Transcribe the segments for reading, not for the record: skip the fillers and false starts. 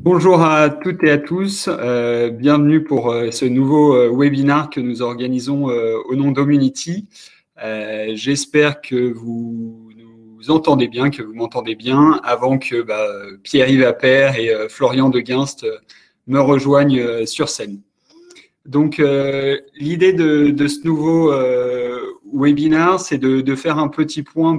Bonjour à toutes et à tous, bienvenue pour ce nouveau webinaire que nous organisons au nom d'Omunity. J'espère que vous nous entendez bien, que vous m'entendez bien, avant que Pierre-Yves Appert et Florian de Guinst me rejoignent sur scène. Donc, l'idée de ce nouveau webinaire, c'est de faire un petit point,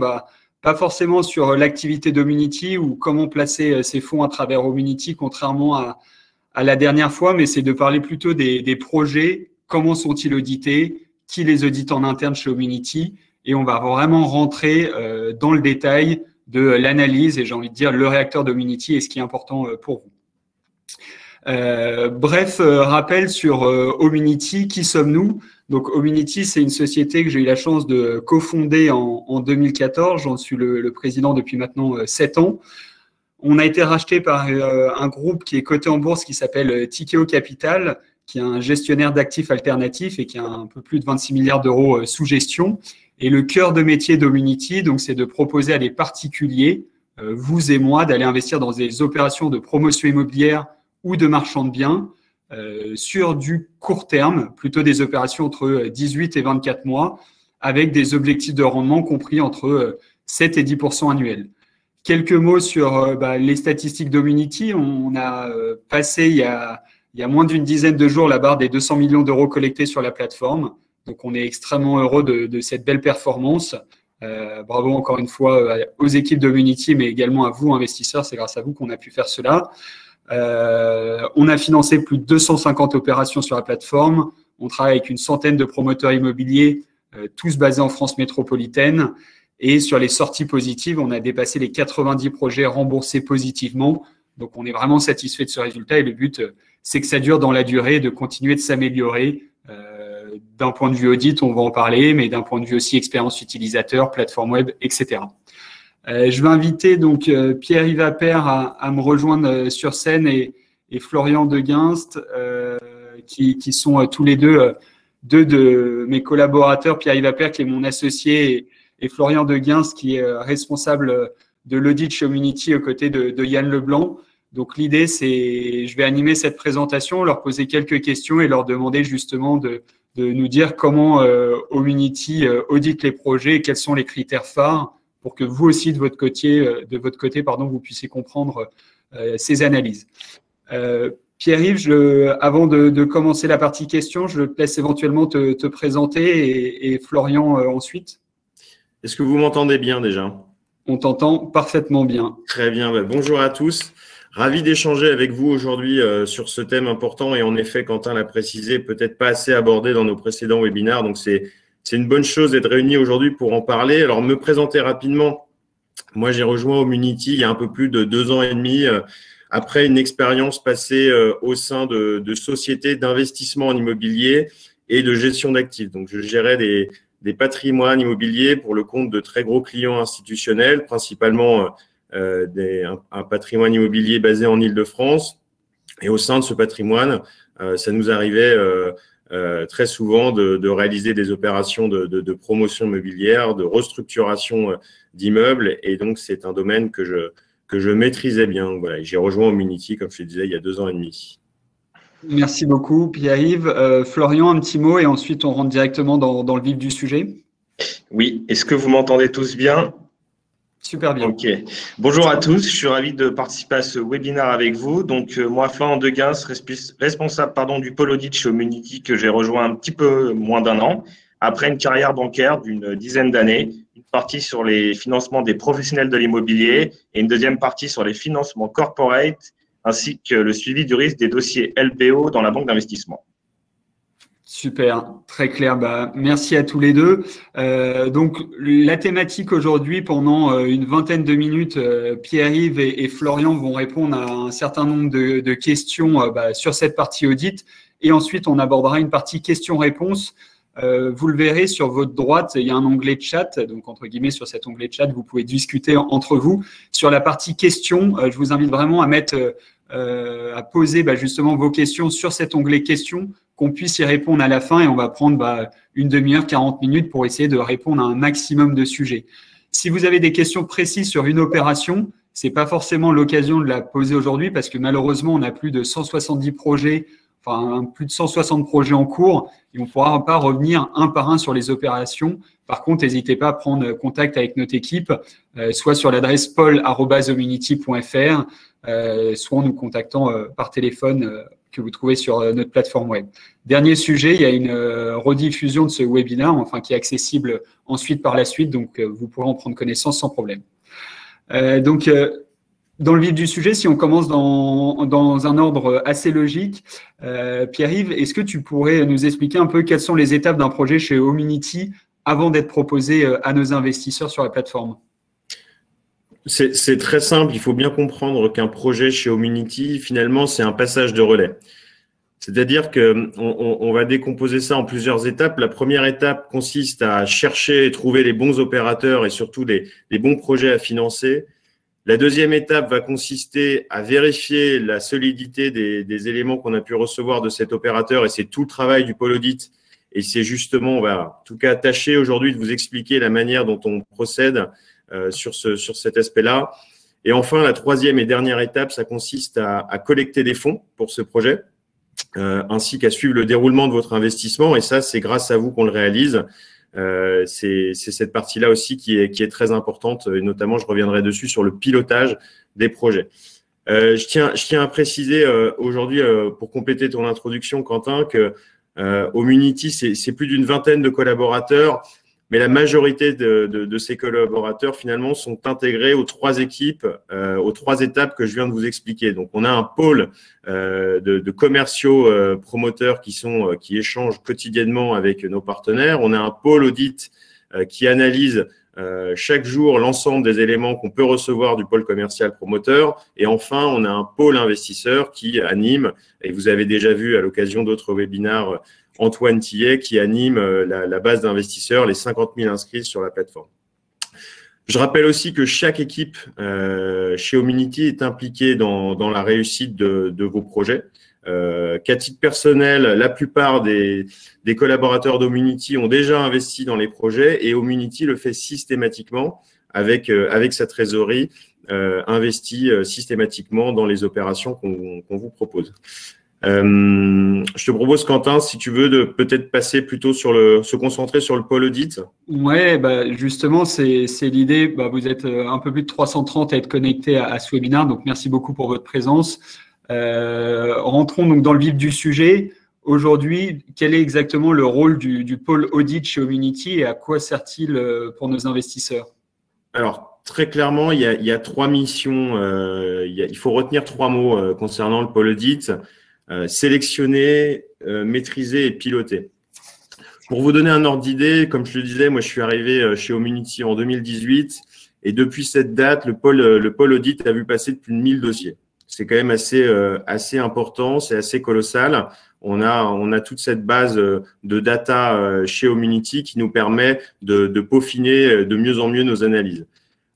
pas forcément sur l'activité d'Omunity ou comment placer ses fonds à travers Omunity, contrairement à la dernière fois, mais c'est de parler plutôt des projets, comment sont-ils audités, qui les audite en interne chez Omunity, et on va vraiment rentrer dans le détail de l'analyse et j'ai envie de dire le réacteur d'Omunity et ce qui est important pour vous. Bref, rappel sur Omunity, qui sommes-nous? Donc Omunity, c'est une société que j'ai eu la chance de cofonder en 2014. J'en suis le président depuis maintenant 7 ans. On a été racheté par un groupe qui est coté en bourse qui s'appelle Tikeo Capital, qui est un gestionnaire d'actifs alternatifs et qui a un peu plus de 26 milliards d'euros sous gestion. Et le cœur de métier d'Omunity, donc, c'est de proposer à des particuliers, vous et moi, d'aller investir dans des opérations de promotion immobilière ou de marchand de biens sur du court terme, plutôt des opérations entre 18 et 24 mois, avec des objectifs de rendement compris entre 7 et 10% annuels. Quelques mots sur les statistiques d'Omunity. On a passé il y a moins d'une dizaine de jours la barre des 200 millions d'euros collectés sur la plateforme. Donc, on est extrêmement heureux de cette belle performance. Bravo encore une fois aux équipes d'Omunity, mais également à vous, investisseurs. C'est grâce à vous qu'on a pu faire cela. On a financé plus de 250 opérations sur la plateforme. On travaille avec une centaine de promoteurs immobiliers, tous basés en France métropolitaine. Et sur les sorties positives, on a dépassé les 90 projets remboursés positivement. Donc, on est vraiment satisfait de ce résultat. Et le but, c'est que ça dure dans la durée et de continuer de s'améliorer. D'un point de vue audit, on va en parler, mais d'un point de vue aussi expérience utilisateur, plateforme web, etc. Je vais inviter donc Pierre-Yves Appert à me rejoindre sur scène et Florian de Guinst, qui sont tous les deux de mes collaborateurs. Pierre-Yves Appert, qui est mon associé, et Florian de Guinst, qui est responsable de l'audit chez Omunity aux côtés de Yann Leblanc. Donc, l'idée, c'est, je vais animer cette présentation, leur poser quelques questions et leur demander justement de nous dire comment Omunity audite les projets et quels sont les critères phares pour que vous aussi, de votre côté, vous puissiez comprendre ces analyses. Pierre-Yves, avant de commencer la partie questions, je te laisse éventuellement te présenter et Florian ensuite. Est-ce que vous m'entendez bien déjà? On t'entend parfaitement bien. Très bien. Bonjour à tous. Ravi d'échanger avec vous aujourd'hui sur ce thème important et en effet, Quentin l'a précisé, peut-être pas assez abordé dans nos précédents webinaires. Donc, c'est une bonne chose d'être réunis aujourd'hui pour en parler. Alors, me présenter rapidement. Moi, j'ai rejoint Omunity il y a un peu plus de 2 ans et demi après une expérience passée au sein de sociétés d'investissement en immobilier et de gestion d'actifs. Donc, je gérais des patrimoines immobiliers pour le compte de très gros clients institutionnels, principalement un patrimoine immobilier basé en Île-de-France. Et au sein de ce patrimoine, ça nous arrivait très souvent de réaliser des opérations de promotion immobilière, de restructuration d'immeubles. Et donc, c'est un domaine que je maîtrisais bien. Voilà, j'ai rejoint Omunity, comme je le disais, il y a 2 ans et demi. Merci beaucoup, Pierre-Yves. Florian, un petit mot et ensuite on rentre directement dans le vif du sujet. Oui, est-ce que vous m'entendez tous bien? Super bien. Ok. Bonjour à tous, je suis ravi de participer à ce webinaire avec vous. Donc, moi, Florian de Guinst, responsable du pôle audit chez Omunity que j'ai rejoint un petit peu moins d'1 an, après une carrière bancaire d'une dizaine d'années, une partie sur les financements des professionnels de l'immobilier et une deuxième partie sur les financements corporate, ainsi que le suivi du risque des dossiers LBO dans la banque d'investissement. Super, très clair. Merci à tous les deux. Donc, la thématique aujourd'hui, pendant une vingtaine de minutes, Pierre-Yves et Florian vont répondre à un certain nombre de questions sur cette partie audit. Et ensuite, on abordera une partie questions-réponses. Vous le verrez sur votre droite, il y a un onglet chat. Donc, entre guillemets, sur cet onglet chat, vous pouvez discuter entre vous. Sur la partie questions, je vous invite vraiment à poser justement vos questions sur cet onglet questions, qu'on puisse y répondre à la fin et on va prendre une demi-heure, 40 minutes pour essayer de répondre à un maximum de sujets. Si vous avez des questions précises sur une opération, C'est pas forcément l'occasion de la poser aujourd'hui parce que malheureusement, on a plus de 170 projets, enfin plus de 160 projets en cours et on ne pourra pas revenir un par un sur les opérations. Par contre, n'hésitez pas à prendre contact avec notre équipe, soit sur l'adresse paul@hominity.fr, soit en nous contactant par téléphone que vous trouvez sur notre plateforme web. Dernier sujet, il y a une rediffusion de ce webinaire, enfin qui est accessible ensuite par la suite, donc vous pourrez en prendre connaissance sans problème. Dans le vif du sujet, si on commence dans un ordre assez logique, Pierre-Yves, est-ce que tu pourrais nous expliquer un peu quelles sont les étapes d'un projet chez Hominity avant d'être proposé à nos investisseurs sur la plateforme? C'est très simple. Il faut bien comprendre qu'un projet chez Hominity, finalement, c'est un passage de relais. C'est-à-dire qu'on va décomposer ça en plusieurs étapes. La première étape consiste à chercher et trouver les bons opérateurs et surtout les bons projets à financer. La deuxième étape va consister à vérifier la solidité des éléments qu'on a pu recevoir de cet opérateur et c'est tout le travail du pôle audit. Et c'est justement, on va en tout cas tâcher aujourd'hui de vous expliquer la manière dont on procède sur cet aspect-là. Et enfin, la troisième et dernière étape, ça consiste à collecter des fonds pour ce projet, ainsi qu'à suivre le déroulement de votre investissement. Et ça, c'est grâce à vous qu'on le réalise. C'est cette partie-là aussi qui est très importante, et notamment, je reviendrai dessus sur le pilotage des projets. Je tiens à préciser aujourd'hui, pour compléter ton introduction, Quentin, que Hominity, c'est plus d'une vingtaine de collaborateurs, mais la majorité de ces collaborateurs, finalement, sont intégrés aux trois équipes, aux trois étapes que je viens de vous expliquer. Donc, on a un pôle de commerciaux promoteurs qui échangent quotidiennement avec nos partenaires. On a un pôle audit qui analyse chaque jour l'ensemble des éléments qu'on peut recevoir du pôle commercial promoteur. Et enfin, on a un pôle investisseur qui anime, et vous avez déjà vu à l'occasion d'autres webinaires, Antoine Tillet qui anime la base d'investisseurs, les 50 000 inscrits sur la plateforme. Je rappelle aussi que chaque équipe chez Hominity est impliquée dans la réussite de vos projets. Qu'à titre personnel, la plupart des collaborateurs d'Hominity ont déjà investi dans les projets et Hominity le fait systématiquement avec sa trésorerie investie systématiquement dans les opérations qu'on vous propose. Je te propose, Quentin, si tu veux, de peut-être passer plutôt se concentrer sur le pôle audit. Ouais, justement, c'est l'idée. Vous êtes un peu plus de 330 à être connectés à ce webinaire, donc merci beaucoup pour votre présence. Rentrons donc dans le vif du sujet. Aujourd'hui, quel est exactement le rôle du pôle audit chez Hominity et à quoi sert-il pour nos investisseurs? Alors, très clairement, il y a trois missions. Il faut retenir trois mots concernant le pôle audit. Sélectionner, maîtriser et piloter. Pour vous donner un ordre d'idée, comme je le disais, moi je suis arrivé chez Hominity en 2018 et depuis cette date, le pôle audit a vu passer plus de 1000 dossiers. C'est quand même assez important, c'est assez colossal. On a toute cette base de data chez Hominity qui nous permet de peaufiner de mieux en mieux nos analyses.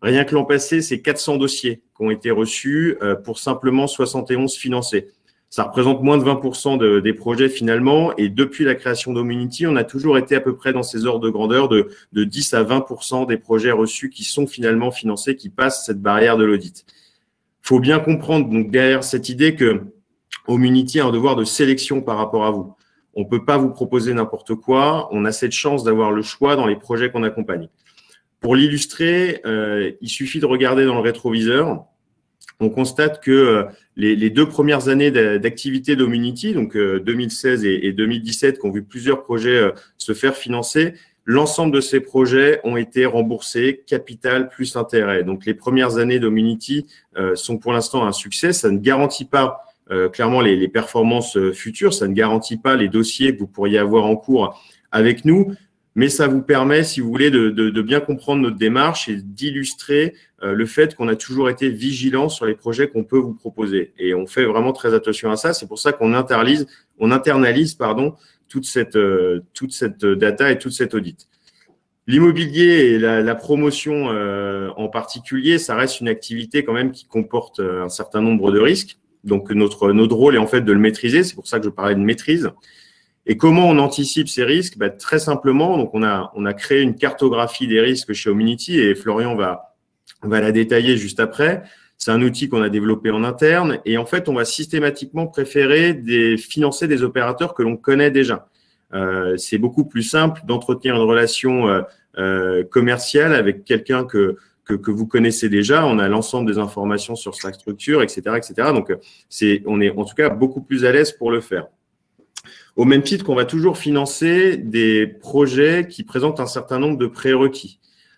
Rien que l'an passé, c'est 400 dossiers qui ont été reçus pour simplement 71 financés. Ça représente moins de 20% des projets finalement. Et depuis la création d'Hominity, on a toujours été à peu près dans ces ordres de grandeur de 10 à 20% des projets reçus qui sont finalement financés, qui passent cette barrière de l'audit. Il faut bien comprendre donc derrière cette idée que Hominity a un devoir de sélection par rapport à vous. On ne peut pas vous proposer n'importe quoi. On a cette chance d'avoir le choix dans les projets qu'on accompagne. Pour l'illustrer, il suffit de regarder dans le rétroviseur. On constate que les 2 premières années d'activité d'Hominity, donc 2016 et 2017, qui ont vu plusieurs projets se faire financer, l'ensemble de ces projets ont été remboursés, capital plus intérêt. Donc, les premières années d'Hominity sont pour l'instant un succès. Ça ne garantit pas clairement les performances futures, ça ne garantit pas les dossiers que vous pourriez avoir en cours avec nous, mais ça vous permet, si vous voulez, de bien comprendre notre démarche et d'illustrer le fait qu'on a toujours été vigilant sur les projets qu'on peut vous proposer. Et on fait vraiment très attention à ça. C'est pour ça qu'on internalise toute cette data et toute cette audit. L'immobilier et la promotion en particulier, ça reste une activité quand même qui comporte un certain nombre de risques. Donc, notre rôle est en fait de le maîtriser. C'est pour ça que je parlais de maîtrise. Et comment on anticipe ces risques? Très simplement, donc on a créé une cartographie des risques chez Hominity et Florian va la détailler juste après. C'est un outil qu'on a développé en interne et en fait, on va systématiquement préférer financer des opérateurs que l'on connaît déjà. C'est beaucoup plus simple d'entretenir une relation commerciale avec quelqu'un que vous connaissez déjà. On a l'ensemble des informations sur sa structure, etc., etc. Donc, on est en tout cas beaucoup plus à l'aise pour le faire. Au même titre qu'on va toujours financer des projets qui présentent un certain nombre de prérequis.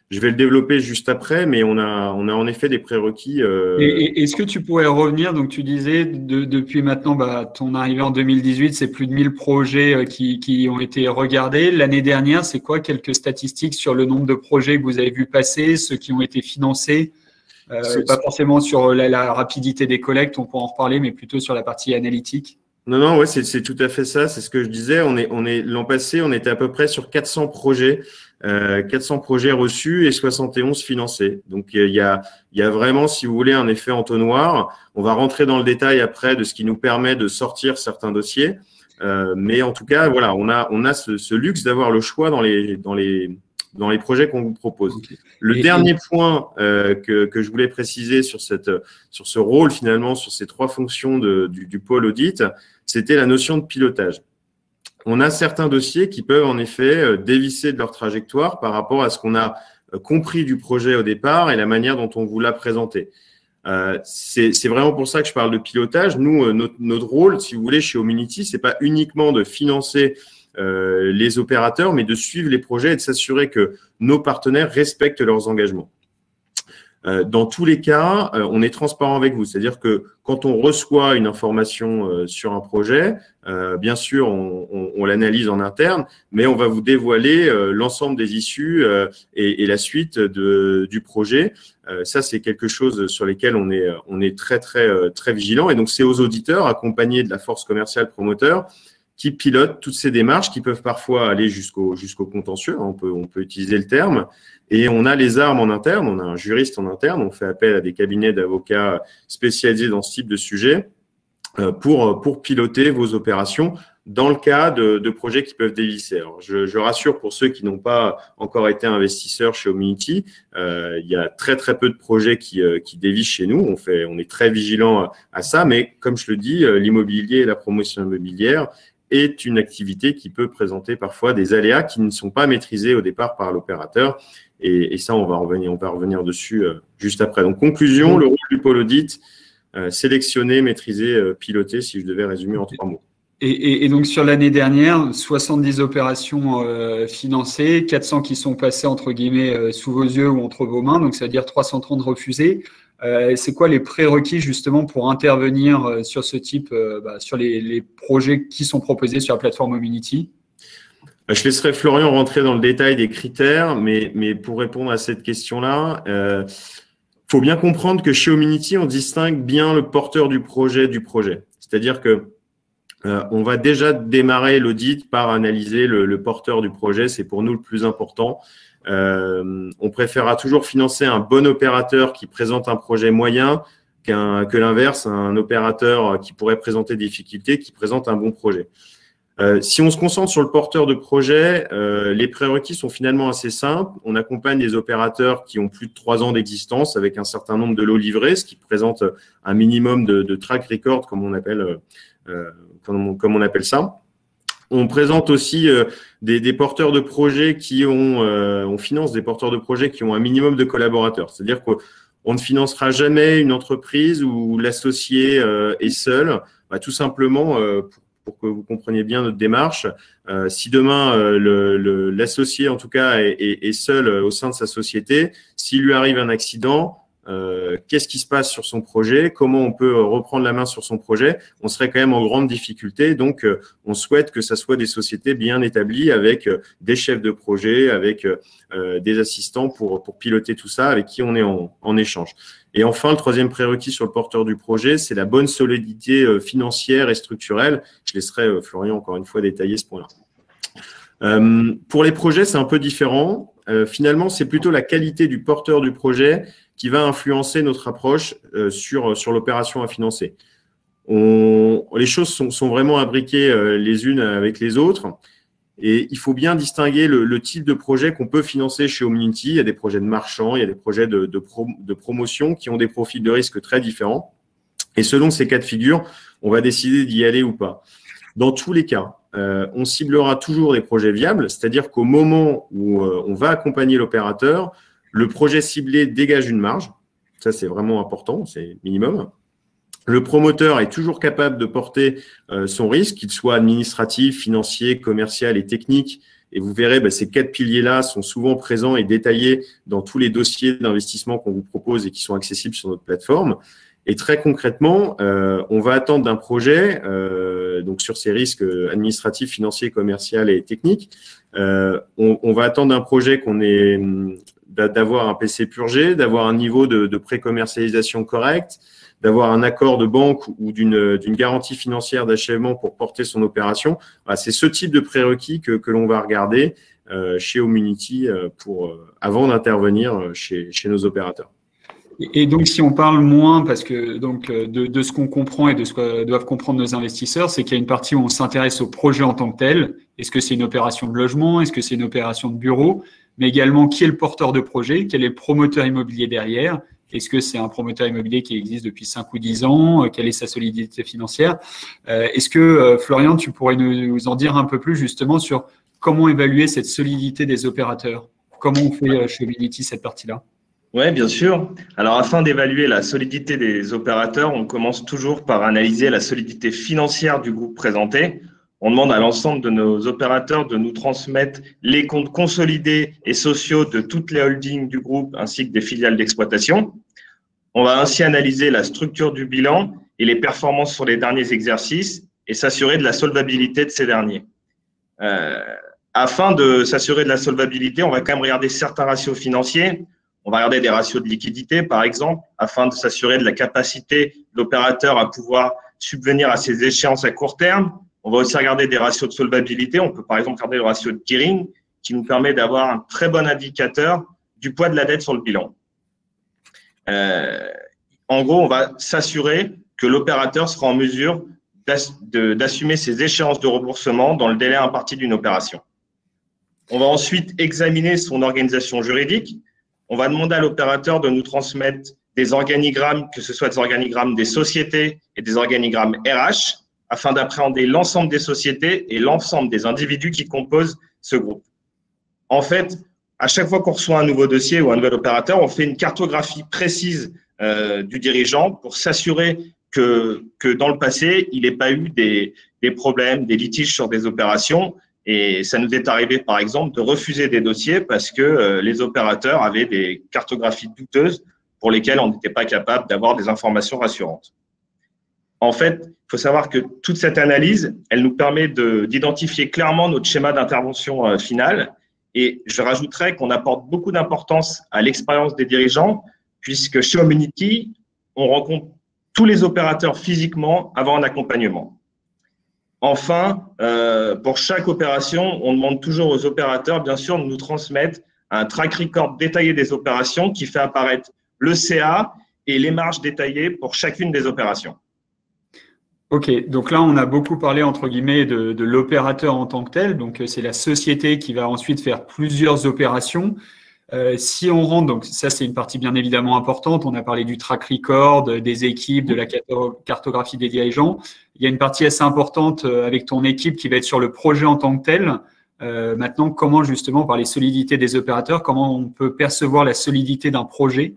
Je vais le développer juste après, mais on a en effet des prérequis. Est-ce que tu pourrais revenir? Donc, tu disais, depuis maintenant, ton arrivée en 2018, c'est plus de 1000 projets qui ont été regardés. L'année dernière, c'est quoi quelques statistiques sur le nombre de projets que vous avez vu passer, ceux qui ont été financés? Pas forcément sur la rapidité des collectes, on pourra en reparler, mais plutôt sur la partie analytique. Non, ouais, c'est tout à fait ça. C'est ce que je disais. L'an passé, on était à peu près sur 400 projets. 400 projets reçus et 71 financés. Donc, il y a vraiment, si vous voulez, un effet entonnoir. On va rentrer dans le détail après de ce qui nous permet de sortir certains dossiers. Mais en tout cas, voilà, on a ce luxe d'avoir le choix dans les projets qu'on vous propose. Okay. Le dernier point que je voulais préciser sur ce rôle, finalement, sur ces 3 fonctions du pôle audit, c'était la notion de pilotage. On a certains dossiers qui peuvent en effet dévisser de leur trajectoire par rapport à ce qu'on a compris du projet au départ et la manière dont on vous l'a présenté. C'est vraiment pour ça que je parle de pilotage. Nous, notre rôle, si vous voulez, chez Homunity, c'est pas uniquement de financer les opérateurs, mais de suivre les projets et de s'assurer que nos partenaires respectent leurs engagements. Dans tous les cas, on est transparent avec vous. C'est-à-dire que quand on reçoit une information sur un projet, bien sûr, on l'analyse en interne, mais on va vous dévoiler l'ensemble des issues et la suite du projet. Ça, c'est quelque chose sur lesquels on est très, très, très vigilant. Et donc, c'est aux auditeurs, accompagnés de la force commerciale promoteur, qui pilotent toutes ces démarches qui peuvent parfois aller jusqu'au contentieux, on peut utiliser le terme, et on a les armes en interne, on a un juriste en interne, on fait appel à des cabinets d'avocats spécialisés dans ce type de sujet pour piloter vos opérations dans le cas de projets qui peuvent dévisser. Alors, je rassure pour ceux qui n'ont pas encore été investisseurs chez Homunity, il y a très très peu de projets qui dévissent chez nous, on est très vigilant à ça, mais comme je le dis, l'immobilier et la promotion immobilière est une activité qui peut présenter parfois des aléas qui ne sont pas maîtrisés au départ par l'opérateur. Et ça, on va revenir dessus juste après. Donc, conclusion, le rôle du pôle audit, sélectionner, maîtriser, piloter, si je devais résumer en 3 mots. Et donc, sur l'année dernière, 70 opérations financées, 400 qui sont passées, entre guillemets, sous vos yeux ou entre vos mains, donc c'est-à-dire 330 refusés. C'est quoi les prérequis justement pour intervenir sur ce type, sur les projets qui sont proposés sur la plateforme Homunity? Je laisserai Florian rentrer dans le détail des critères, mais pour répondre à cette question-là, faut bien comprendre que chez Homunity, on distingue bien le porteur du projet. C'est-à-dire que on va déjà démarrer l'audit par analyser le porteur du projet. C'est pour nous le plus important. On préférera toujours financer un bon opérateur qui présente un projet moyen que l'inverse, un opérateur qui pourrait présenter des difficultés, qui présente un bon projet. Si on se concentre sur le porteur de projet, les prérequis sont finalement assez simples. On accompagne des opérateurs qui ont plus de 3 ans d'existence avec un certain nombre de lots livrés, ce qui présente un minimum de track record, comme on appelle ça. On présente aussi des porteurs de projets on finance des porteurs de projets qui ont un minimum de collaborateurs. C'est-à-dire qu'on ne financera jamais une entreprise où l'associé est seul, tout simplement pour que vous compreniez bien notre démarche. Si demain, l'associé, en tout cas, est seul au sein de sa société, s'il lui arrive un accident, qu'est-ce qui se passe sur son projet, comment on peut reprendre la main sur son projet, on serait quand même en grande difficulté. Donc, on souhaite que ça soit des sociétés bien établies avec des chefs de projet, avec des assistants pour piloter tout ça, avec qui on est en échange. Et enfin, le 3e prérequis sur le porteur du projet, c'est la bonne solidité financière et structurelle. Je laisserai Florian encore une fois détailler ce point-là. Pour les projets, c'est un peu différent. Finalement, c'est plutôt la qualité du porteur du projet qui va influencer notre approche sur l'opération à financer. Les choses sont vraiment imbriquées les unes avec les autres. Et il faut bien distinguer le type de projet qu'on peut financer chez Homunity. Il y a des projets de marchands, il y a des projets de promotion qui ont des profils de risque très différents. Et selon ces cas de figure, on va décider d'y aller ou pas. Dans tous les cas, on ciblera toujours des projets viables, c'est-à-dire qu'au moment où on va accompagner l'opérateur, le projet ciblé dégage une marge. Ça, c'est vraiment important, c'est minimum. Le promoteur est toujours capable de porter son risque, qu'il soit administratif, financier, commercial et technique. Et vous verrez, ces 4 piliers-là sont souvent présents et détaillés dans tous les dossiers d'investissement qu'on vous propose et qui sont accessibles sur notre plateforme. Et très concrètement, on va attendre d'un projet, donc sur ces risques administratifs, financiers, commerciaux et techniques, on va attendre d'un projet d'avoir un PC purgé, d'avoir un niveau de pré-commercialisation correct, d'avoir un accord de banque ou d'une garantie financière d'achèvement pour porter son opération. Voilà, c'est ce type de prérequis que l'on va regarder chez Homunity avant d'intervenir chez nos opérateurs. Et donc, si on parle moins, parce que donc de ce qu'on comprend et de ce que doivent comprendre nos investisseurs, c'est qu'il y a une partie où on s'intéresse au projet en tant que tel. Est-ce que c'est une opération de logement? Est-ce que c'est une opération de bureau? Mais également, qui est le porteur de projet? Quel est le promoteur immobilier derrière? Est-ce que c'est un promoteur immobilier qui existe depuis 5 ou 10 ans? Quelle est sa solidité financière? Est-ce que, Florian, tu pourrais nous en dire un peu plus justement sur comment évaluer cette solidité des opérateurs? Comment on fait chez Homunity cette partie-là? Oui, bien sûr. Alors, afin d'évaluer la solidité des opérateurs, on commence toujours par analyser la solidité financière du groupe présenté. On demande à l'ensemble de nos opérateurs de nous transmettre les comptes consolidés et sociaux de toutes les holdings du groupe ainsi que des filiales d'exploitation. On va ainsi analyser la structure du bilan et les performances sur les derniers exercices et s'assurer de la solvabilité de ces derniers. Afin de s'assurer de la solvabilité, on va quand même regarder certains ratios financiers. On va regarder des ratios de liquidité, par exemple, afin de s'assurer de la capacité de l'opérateur à pouvoir subvenir à ses échéances à court terme. On va aussi regarder des ratios de solvabilité. On peut par exemple regarder le ratio de gearing qui nous permet d'avoir un très bon indicateur du poids de la dette sur le bilan. En gros, on va s'assurer que l'opérateur sera en mesure d'assumer ses échéances de remboursement dans le délai imparti d'une opération. On va ensuite examiner son organisation juridique. On va demander à l'opérateur de nous transmettre des organigrammes, que ce soit des organigrammes des sociétés et des organigrammes RH, afin d'appréhender l'ensemble des sociétés et l'ensemble des individus qui composent ce groupe. En fait, à chaque fois qu'on reçoit un nouveau dossier ou un nouvel opérateur, on fait une cartographie précise du dirigeant pour s'assurer que dans le passé, il n'ait pas eu des problèmes, des litiges sur des opérations. Et ça nous est arrivé, par exemple, de refuser des dossiers parce que les opérateurs avaient des cartographies douteuses pour lesquelles on n'était pas capable d'avoir des informations rassurantes. En fait, il faut savoir que toute cette analyse, elle nous permet d'identifier clairement notre schéma d'intervention finale. Et je rajouterais qu'on apporte beaucoup d'importance à l'expérience des dirigeants, puisque chez Homunity, on rencontre tous les opérateurs physiquement avant un accompagnement. Enfin, pour chaque opération, on demande toujours aux opérateurs, bien sûr, de nous transmettre un track record détaillé des opérations qui fait apparaître le CA et les marges détaillées pour chacune des opérations. Ok, donc là, on a beaucoup parlé, entre guillemets, de l'opérateur en tant que tel. Donc, c'est la société qui va ensuite faire plusieurs opérations. Si on rentre, donc ça, c'est une partie bien évidemment importante. On a parlé du track record, des équipes, de la cartographie des dirigeants. Il y a une partie assez importante avec ton équipe qui va être sur le projet en tant que tel. Maintenant, comment justement, par les solidités des opérateurs, comment on peut percevoir la solidité d'un projet?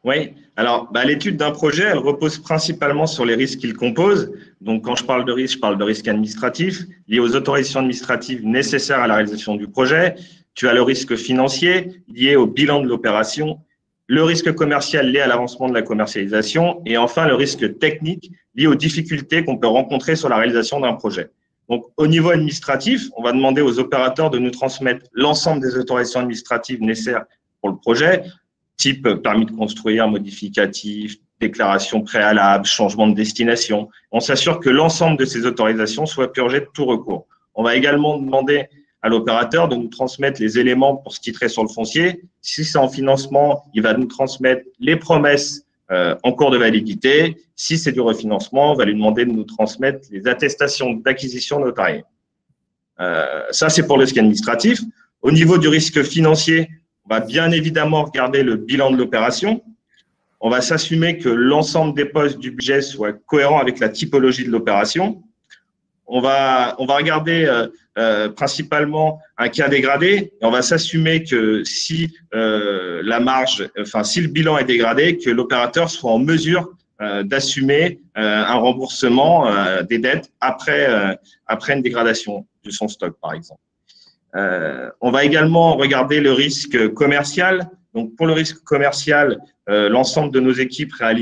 Oui, alors l'étude d'un projet, elle repose principalement sur les risques qu'il compose. Donc, quand je parle de risque, je parle de risque administratif lié aux autorisations administratives nécessaires à la réalisation du projet. Tu as le risque financier lié au bilan de l'opération, le risque commercial lié à l'avancement de la commercialisation et enfin le risque technique lié aux difficultés qu'on peut rencontrer sur la réalisation d'un projet. Donc, au niveau administratif, on va demander aux opérateurs de nous transmettre l'ensemble des autorisations administratives nécessaires pour le projet, type permis de construire, modificatif, déclaration préalable, changement de destination. On s'assure que l'ensemble de ces autorisations soient purgées de tout recours. On va également demander à l'opérateur de nous transmettre les éléments pour se titrer sur le foncier. Si c'est en financement, il va nous transmettre les promesses en cours de validité. Si c'est du refinancement, on va lui demander de nous transmettre les attestations d'acquisition notariée. Ça, c'est pour le risque administratif. Au niveau du risque financier, on va bien évidemment regarder le bilan de l'opération. On va s'assumer que l'ensemble des postes du budget soient cohérents avec la typologie de l'opération. On va regarder principalement un cas dégradé et on va s'assumer que si si le bilan est dégradé, que l'opérateur soit en mesure d'assumer un remboursement des dettes après une dégradation de son stock, par exemple. On va également regarder le risque commercial. Donc, pour le risque commercial, l'ensemble de nos équipes va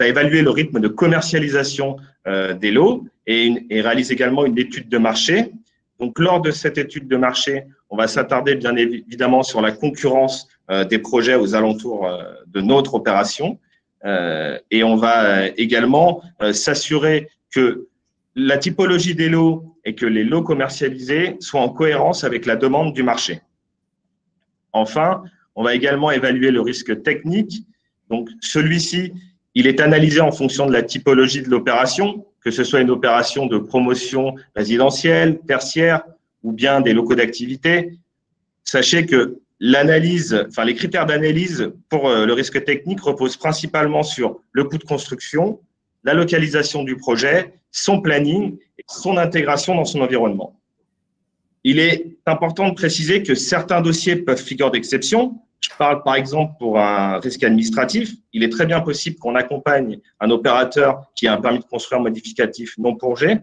évaluer le rythme de commercialisation des lots et réalise également une étude de marché. Donc, lors de cette étude de marché, on va s'attarder bien évidemment sur la concurrence des projets aux alentours de notre opération. Et on va également s'assurer que la typologie des lots et que les lots commercialisés soient en cohérence avec la demande du marché. Enfin, on va également évaluer le risque technique. Donc, celui-ci, il est analysé en fonction de la typologie de l'opération, que ce soit une opération de promotion résidentielle, tertiaire ou bien des locaux d'activité. Sachez que les critères d'analyse pour le risque technique reposent principalement sur le coût de construction, la localisation du projet, son planning et son intégration dans son environnement. Il est important de préciser que certains dossiers peuvent figurer d'exception. Je parle par exemple pour un risque administratif. Il est très bien possible qu'on accompagne un opérateur qui a un permis de construire modificatif non purgé.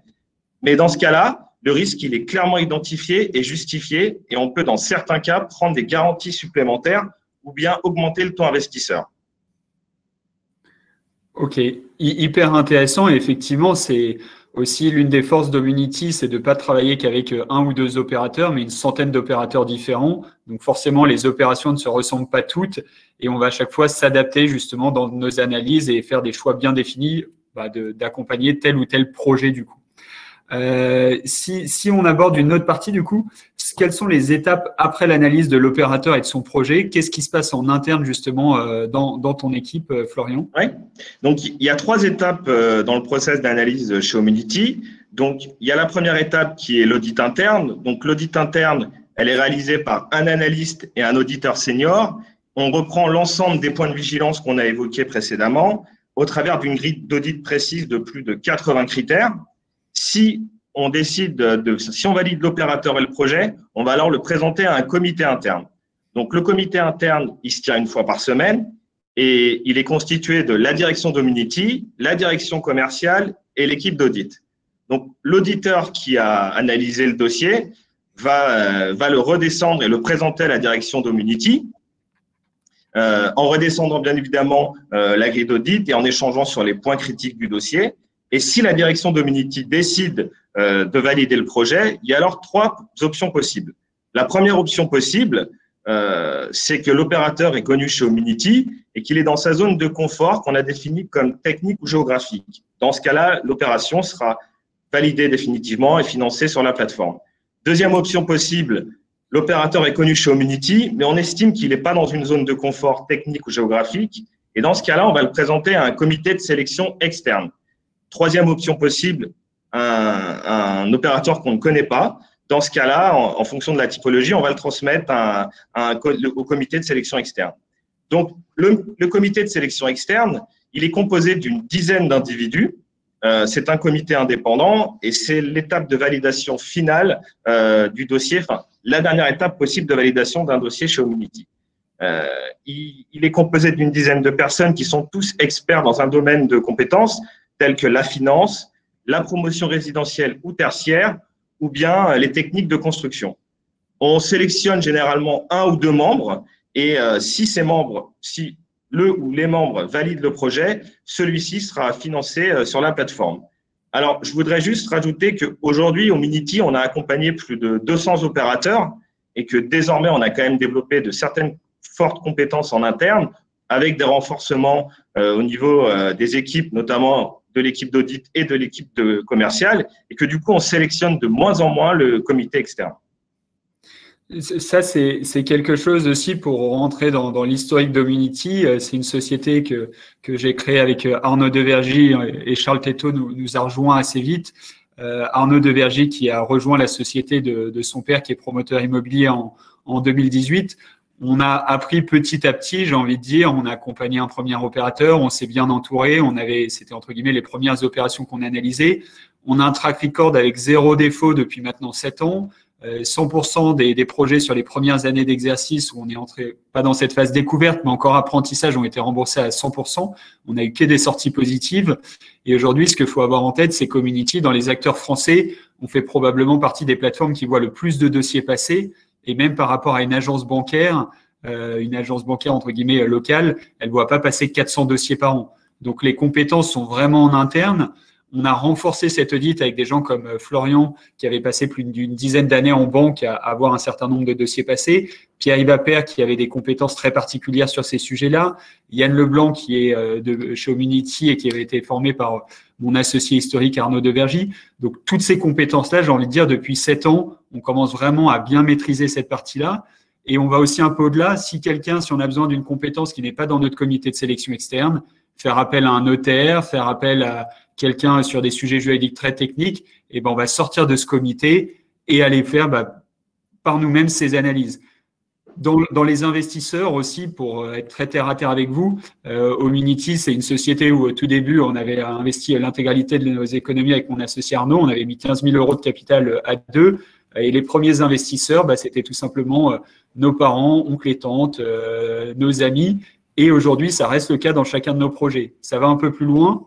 Mais dans ce cas-là, le risque il est clairement identifié et justifié et on peut dans certains cas prendre des garanties supplémentaires ou bien augmenter le taux investisseur. Ok, hyper intéressant et effectivement, c'est aussi l'une des forces d'Homunity, c'est de ne pas travailler qu'avec un ou deux opérateurs, mais une centaine d'opérateurs différents. Donc forcément, les opérations ne se ressemblent pas toutes et on va à chaque fois s'adapter justement dans nos analyses et faire des choix bien définis d'accompagner tel ou tel projet du coup. Si on aborde une autre partie du coup, quelles sont les étapes après l'analyse de l'opérateur et de son projet? Qu'est-ce qui se passe en interne justement dans ton équipe, Florian? Oui, donc il y a 3 étapes dans le process d'analyse chez Homunity. Donc il y a la première étape qui est l'audit interne. Donc l'audit interne, elle est réalisée par un analyste et un auditeur senior. On reprend l'ensemble des points de vigilance qu'on a évoqués précédemment au travers d'une grille d'audit précise de plus de 80 critères. Si on si on valide l'opérateur et le projet, on va alors le présenter à un comité interne. Donc, le comité interne, il se tient une fois par semaine et il est constitué de la direction d'Homunity, la direction commerciale et l'équipe d'audit. Donc, l'auditeur qui a analysé le dossier va le redescendre et le présenter à la direction d'Homunity en redescendant bien évidemment la grille d'audit et en échangeant sur les points critiques du dossier. Et si la direction d'Homunity décide de valider le projet, il y a alors 3 options possibles. La première option possible, c'est que l'opérateur est connu chez Homunity et qu'il est dans sa zone de confort qu'on a définie comme technique ou géographique. Dans ce cas-là, l'opération sera validée définitivement et financée sur la plateforme. Deuxième option possible, l'opérateur est connu chez Homunity, mais on estime qu'il n'est pas dans une zone de confort technique ou géographique. Et dans ce cas-là, on va le présenter à un comité de sélection externe. Troisième option possible, un opérateur qu'on ne connaît pas. Dans ce cas-là, en fonction de la typologie, on va le transmettre au comité de sélection externe. Donc, le comité de sélection externe, il est composé d'une dizaine d'individus. C'est un comité indépendant et c'est l'étape de validation finale du dossier, enfin, la dernière étape possible de validation d'un dossier chez Homunity. Il est composé d'une dizaine de personnes qui sont tous experts dans un domaine de compétences tels que la finance, la promotion résidentielle ou tertiaire, ou bien les techniques de construction. On sélectionne généralement 1 ou 2 membres et si le ou les membres valident le projet, celui-ci sera financé sur la plateforme. Alors, je voudrais juste rajouter qu'aujourd'hui, au Homunity, on a accompagné plus de 200 opérateurs et que désormais, on a quand même développé de certaines fortes compétences en interne avec des renforcements au niveau des équipes, notamment de l'équipe d'audit et de l'équipe commerciale, et que du coup, on sélectionne de moins en moins le comité externe. Ça, c'est quelque chose aussi pour rentrer dans l'historique d'Homunity. C'est une société que j'ai créée avec Arnaud Devergy et Charles Tétaux nous a rejoint assez vite. Arnaud Devergy, qui a rejoint la société de son père, qui est promoteur immobilier en 2018. On a appris petit à petit, j'ai envie de dire, on a accompagné un premier opérateur, on s'est bien entouré, c'était entre guillemets les premières opérations qu'on analysait. On a un track record avec 0 défaut depuis maintenant 7 ans. 100% des projets sur les premières années d'exercice où on est entré, pas dans cette phase découverte, mais encore apprentissage, ont été remboursés à 100%. On a eu que des sorties positives. Et aujourd'hui, ce qu'il faut avoir en tête, c'est Community, dans les acteurs français, on fait probablement partie des plateformes qui voient le plus de dossiers passer. Et même par rapport à une agence bancaire entre guillemets locale, elle ne voit pas passer 400 dossiers par an. Donc les compétences sont vraiment en interne. On a renforcé cet audit avec des gens comme Florian, qui avait passé plus d'une dizaine d'années en banque à avoir un certain nombre de dossiers passés. Pierre-Yves Appert, qui avait des compétences très particulières sur ces sujets-là. Yann Leblanc, qui est de chez Omunity et qui avait été formé par mon associé historique Arnaud Devergy. Donc, toutes ces compétences-là, j'ai envie de dire, depuis 7 ans, on commence vraiment à bien maîtriser cette partie-là. Et on va aussi un peu au-delà. Si on a besoin d'une compétence qui n'est pas dans notre comité de sélection externe, faire appel à un notaire, faire appel à quelqu'un sur des sujets juridiques très techniques, et ben on va sortir de ce comité et aller faire par nous-mêmes ces analyses. Dans les investisseurs aussi, pour être très terre à terre avec vous, Omunity, c'est une société où au tout début, on avait investi l'intégralité de nos économies avec mon associé Arnaud. On avait mis 15 000 € de capital à deux. Et les premiers investisseurs, c'était tout simplement nos parents, oncles et tantes, nos amis. Et aujourd'hui, ça reste le cas dans chacun de nos projets. Ça va un peu plus loin,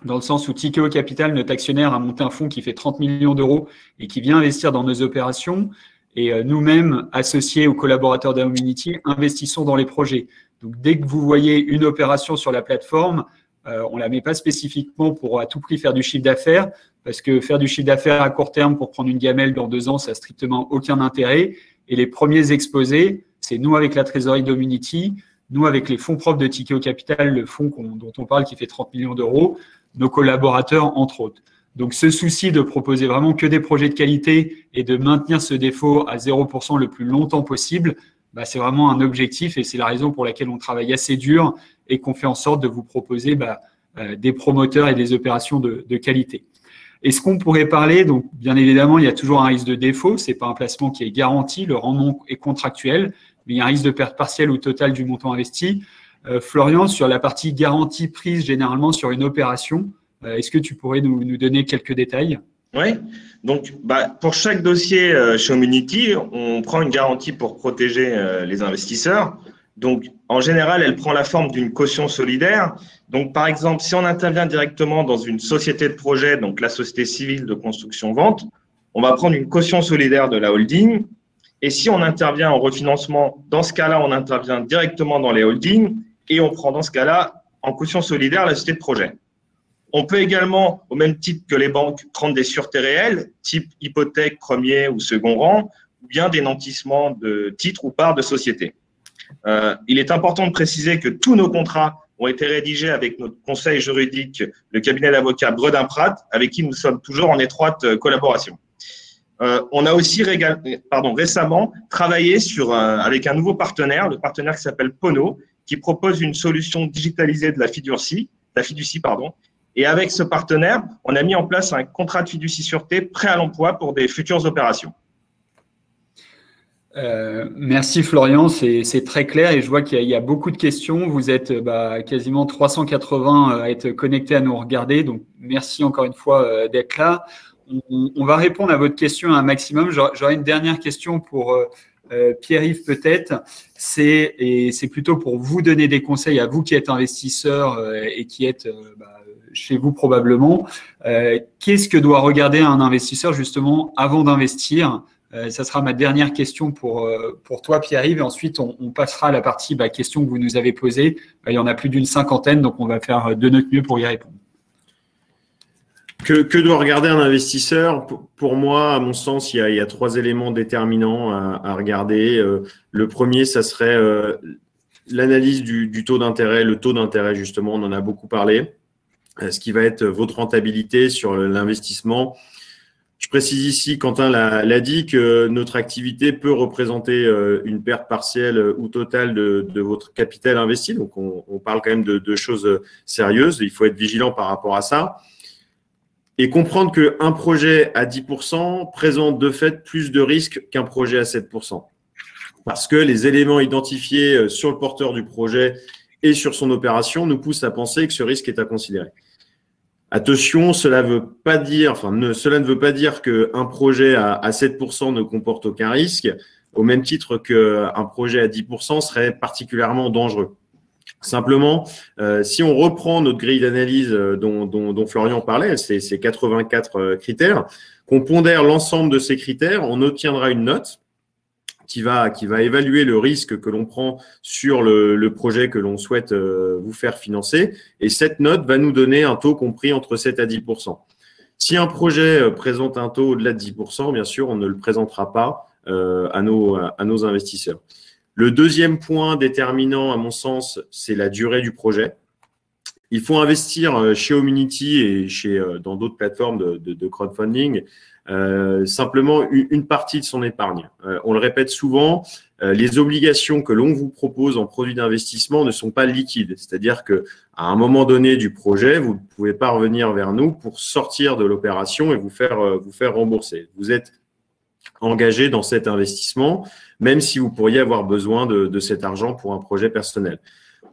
dans le sens où Tikeo Capital, notre actionnaire, a monté un fonds qui fait 30 millions d'euros et qui vient investir dans nos opérations. Et nous-mêmes, associés aux collaborateurs d'Omunity, investissons dans les projets. Donc, dès que vous voyez une opération sur la plateforme, on ne la met pas spécifiquement pour à tout prix faire du chiffre d'affaires, parce que faire du chiffre d'affaires à court terme pour prendre une gamelle dans 2 ans, ça n'a strictement aucun intérêt. Et les premiers exposés, c'est nous avec la trésorerie d'Omunity, nous avec les fonds propres de Tikeo Capital, le fonds dont on parle qui fait 30 millions d'euros, nos collaborateurs, entre autres. Donc, ce souci de proposer vraiment que des projets de qualité et de maintenir ce défaut à 0% le plus longtemps possible, c'est vraiment un objectif et c'est la raison pour laquelle on travaille assez dur et qu'on fait en sorte de vous proposer des promoteurs et des opérations de qualité. Est-ce qu'on pourrait parler, donc bien évidemment, il y a toujours un risque de défaut, ce n'est pas un placement qui est garanti, le rendement est contractuel, mais il y a un risque de perte partielle ou totale du montant investi. Florian, sur la partie garantie prise généralement sur une opération, est-ce que tu pourrais nous donner quelques détails? Oui, donc pour chaque dossier chez Omunity, on prend une garantie pour protéger les investisseurs. Donc, en général, elle prend la forme d'une caution solidaire. Donc, par exemple, si on intervient directement dans une société de projet, donc la société civile de construction-vente, on va prendre une caution solidaire de la holding. Et si on intervient en refinancement, dans ce cas-là, on intervient directement dans les holdings et on prend dans ce cas-là en caution solidaire la société de projet. On peut également, au même titre que les banques, prendre des sûretés réelles, type hypothèque premier ou second rang, ou bien des nantissements de titres ou parts de société. Il est important de préciser que tous nos contrats ont été rédigés avec notre conseil juridique, le cabinet d'avocats Bredin-Pratt, avec qui nous sommes toujours en étroite collaboration. On a aussi récemment travaillé avec un nouveau partenaire, le partenaire qui s'appelle Pono, qui propose une solution digitalisée de la fiducie, Et avec ce partenaire, on a mis en place un contrat de fiducie sûreté prêt à l'emploi pour des futures opérations. Merci Florian, c'est très clair et je vois qu'il y a beaucoup de questions. Vous êtes quasiment 380 à être connectés à nous regarder, donc merci encore une fois d'être là. On va répondre à votre question un maximum. J'aurais une dernière question pour Pierre-Yves peut-être. C'est plutôt pour vous donner des conseils à vous qui êtes investisseurs et qui êtes chez vous probablement. Qu'est-ce que doit regarder un investisseur justement avant d'investir? Ça sera ma dernière question pour toi, Pierre-Yves. Et ensuite, on passera à la partie questions que vous nous avez posées. Il y en a plus d'une 50aine, donc on va faire de notre mieux pour y répondre. Que doit regarder un investisseur? Pour moi, à mon sens, il y a 3 éléments déterminants à regarder. Le premier, ça serait l'analyse du taux d'intérêt. Le taux d'intérêt, justement, on en a beaucoup parlé. Ce qui va être votre rentabilité sur l'investissement. Je précise ici, Quentin l'a dit, que notre activité peut représenter une perte partielle ou totale de votre capital investi. Donc, on parle quand même de choses sérieuses. Il faut être vigilant par rapport à ça. et comprendre qu'un projet à 10% présente de fait plus de risques qu'un projet à 7%. Parce que les éléments identifiés sur le porteur du projet et sur son opération nous poussent à penser que ce risque est à considérer. Attention, cela ne veut pas dire qu'un projet à 7% ne comporte aucun risque, au même titre qu'un projet à 10% serait particulièrement dangereux. Simplement, si on reprend notre grille d'analyse dont Florian parlait, c'est 84 critères, qu'on pondère l'ensemble de ces critères, on obtiendra une note qui va évaluer le risque que l'on prend sur le projet que l'on souhaite vous faire financer. Et cette note va nous donner un taux compris entre 7 à 10%. Si un projet présente un taux au-delà de 10%, bien sûr, on ne le présentera pas à nos investisseurs. Le deuxième point déterminant, à mon sens, c'est la durée du projet. Il faut investir chez Homunity et dans d'autres plateformes de crowdfunding simplement une partie de son épargne. On le répète souvent, les obligations que l'on vous propose en produits d'investissement ne sont pas liquides. C'est-à-dire qu'à un moment donné du projet, vous ne pouvez pas revenir vers nous pour sortir de l'opération et vous faire rembourser. Vous êtes engagé dans cet investissement, même si vous pourriez avoir besoin de cet argent pour un projet personnel.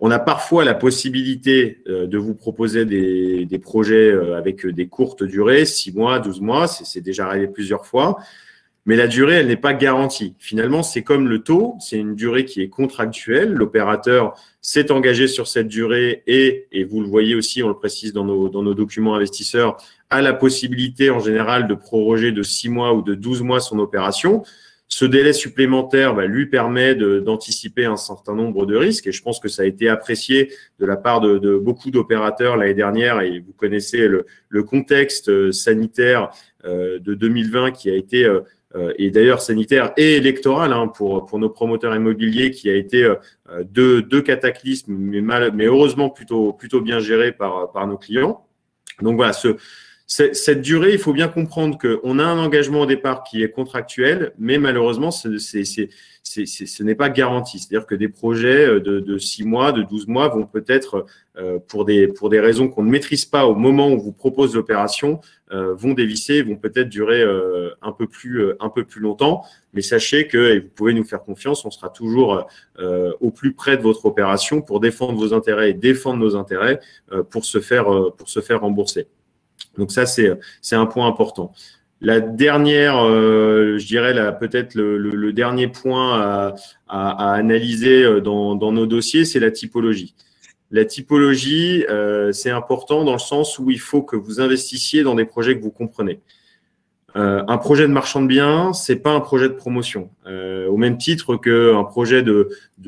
On a parfois la possibilité de vous proposer des projets avec des courtes durées, 6 mois, 12 mois, c'est déjà arrivé plusieurs fois, mais la durée, elle n'est pas garantie. Finalement, c'est comme le taux, c'est une durée qui est contractuelle. L'opérateur s'est engagé sur cette durée et vous le voyez aussi, on le précise dans nos documents investisseurs, a la possibilité en général de proroger de 6 mois ou de 12 mois son opération. Ce délai supplémentaire lui permet d'anticiper un certain nombre de risques et je pense que ça a été apprécié de la part de beaucoup d'opérateurs l'année dernière et vous connaissez le contexte sanitaire de 2020 qui a été, et d'ailleurs sanitaire et électoral pour nos promoteurs immobiliers qui a été deux cataclysmes mais heureusement plutôt bien gérés par nos clients. Donc voilà, cette durée, il faut bien comprendre qu'on a un engagement au départ qui est contractuel, mais malheureusement, ce n'est pas garanti. C'est-à-dire que des projets de 6 mois, de 12 mois vont peut-être, pour des raisons qu'on ne maîtrise pas au moment où on vous propose l'opération, vont dévisser, vont peut-être durer un peu plus longtemps. Mais sachez que, et vous pouvez nous faire confiance, on sera toujours au plus près de votre opération pour défendre vos intérêts et défendre nos intérêts pour se faire rembourser. Donc ça, c'est un point important. La dernière, je dirais peut-être le dernier point à analyser dans nos dossiers, c'est la typologie. La typologie, c'est important dans le sens où il faut que vous investissiez dans des projets que vous comprenez. Un projet de marchand de biens, c'est pas un projet de promotion. Au même titre qu'un projet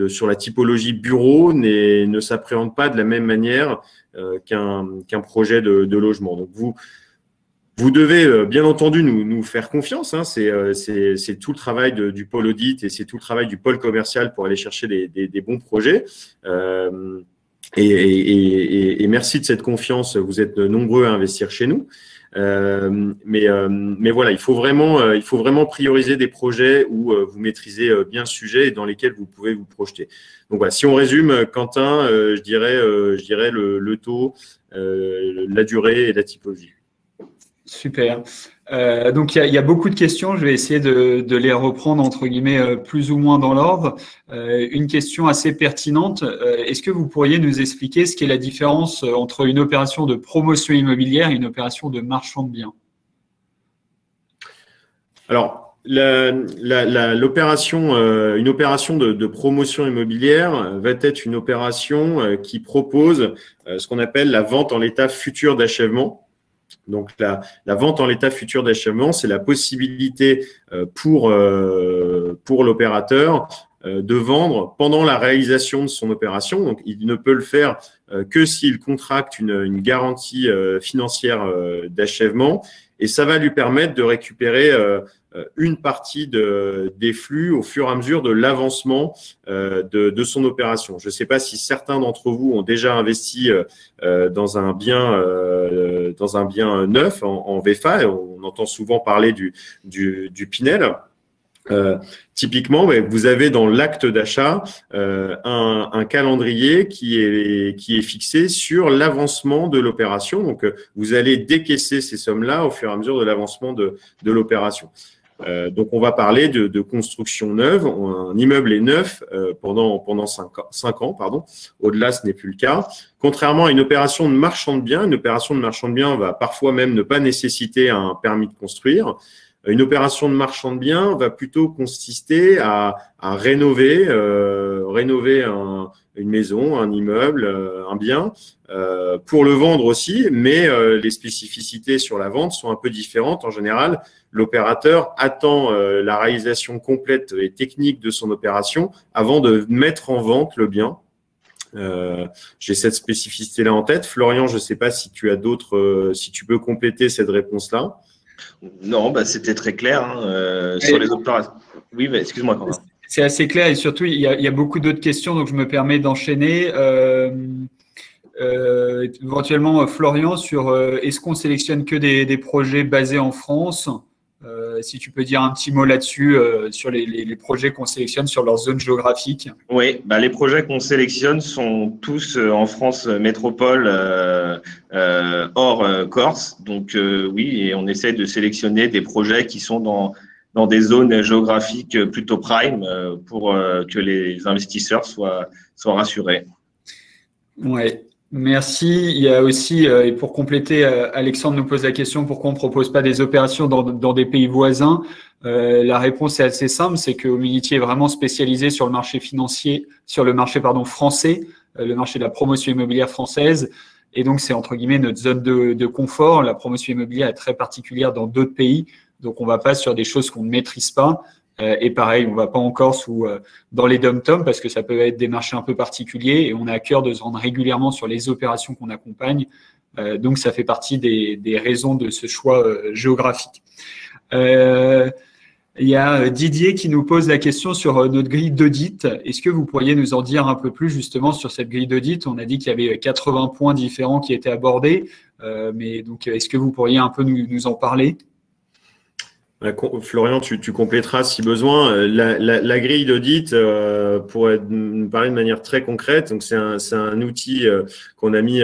sur la typologie bureau ne s'appréhende pas de la même manière qu'un projet de logement. Donc vous devez bien entendu nous faire confiance. C'est tout le travail du pôle audit et c'est tout le travail du pôle commercial pour aller chercher des bons projets. Et merci de cette confiance. Vous êtes nombreux à investir chez nous. Mais voilà, il faut vraiment prioriser des projets où vous maîtrisez bien le sujet et dans lesquels vous pouvez vous projeter. Donc voilà, si on résume, Quentin, je dirais le taux, la durée et la typologie. Super. Donc, il y a beaucoup de questions. Je vais essayer de les reprendre, entre guillemets, plus ou moins dans l'ordre. Une question assez pertinente. Est-ce que vous pourriez nous expliquer ce qu'est la différence entre une opération de promotion immobilière et une opération de marchand de biens? Alors, l'opération, une opération de promotion immobilière va être une opération qui propose ce qu'on appelle la vente en l'état futur d'achèvement. Donc, la vente en l'état futur d'achèvement, c'est la possibilité pour l'opérateur de vendre pendant la réalisation de son opération. Donc, il ne peut le faire que s'il contracte une garantie financière d'achèvement et ça va lui permettre de récupérer une partie des flux au fur et à mesure de l'avancement de son opération. Je ne sais pas si certains d'entre vous ont déjà investi dans un bien neuf en VFA. On entend souvent parler du Pinel. Typiquement, vous avez dans l'acte d'achat un calendrier qui est fixé sur l'avancement de l'opération. Donc, vous allez décaisser ces sommes-là au fur et à mesure de l'avancement de l'opération. Donc, on va parler de construction neuve. Un immeuble est neuf pendant 5 ans. Pardon. Au-delà, ce n'est plus le cas. Contrairement à une opération de marchand de biens, une opération de marchand de biens va parfois même ne pas nécessiter un permis de construire. Une opération de marchand de biens va plutôt consister à rénover une maison, un immeuble, un bien, pour le vendre aussi, mais les spécificités sur la vente sont un peu différentes. En général, l'opérateur attend la réalisation complète et technique de son opération avant de mettre en vente le bien. J'ai cette spécificité-là en tête. Florian, je ne sais pas si tu as d'autres, si tu peux compléter cette réponse-là. Non, c'était très clair sur les opérations. Oui, excuse-moi, Quentin. C'est assez clair et surtout, il y a beaucoup d'autres questions, donc je me permets d'enchaîner. Éventuellement, Florian, sur est-ce qu'on sélectionne que des projets basés en France? Si tu peux dire un petit mot là-dessus, sur les projets qu'on sélectionne sur leur zone géographique. Oui, les projets qu'on sélectionne sont tous en France métropole, hors Corse. Donc oui, et on essaie de sélectionner des projets qui sont dans des zones géographiques plutôt prime pour que les investisseurs soient rassurés. Ouais. Merci. Il y a aussi, et pour compléter, Alexandre nous pose la question pourquoi on ne propose pas des opérations dans des pays voisins. La réponse est assez simple, c'est que Homunity est vraiment spécialisé sur le marché financier, sur le marché français, le marché de la promotion immobilière française. Et donc, c'est entre guillemets notre zone de confort. La promotion immobilière est très particulière dans d'autres pays. Donc, on ne va pas sur des choses qu'on ne maîtrise pas. Et pareil, on ne va pas en Corse ou dans les dom-toms parce que ça peut être des marchés un peu particuliers et on a à cœur de se rendre régulièrement sur les opérations qu'on accompagne. Donc, ça fait partie des raisons de ce choix géographique. Il y a Didier qui nous pose la question sur notre grille d'audit. Est-ce que vous pourriez nous en dire un peu plus justement sur cette grille d'audit? On a dit qu'il y avait 80 points différents qui étaient abordés. Mais donc, est-ce que vous pourriez un peu nous en parler? Florian, tu compléteras si besoin. La grille d'audit, pour nous parler de manière très concrète, donc c'est un outil qu'on a mis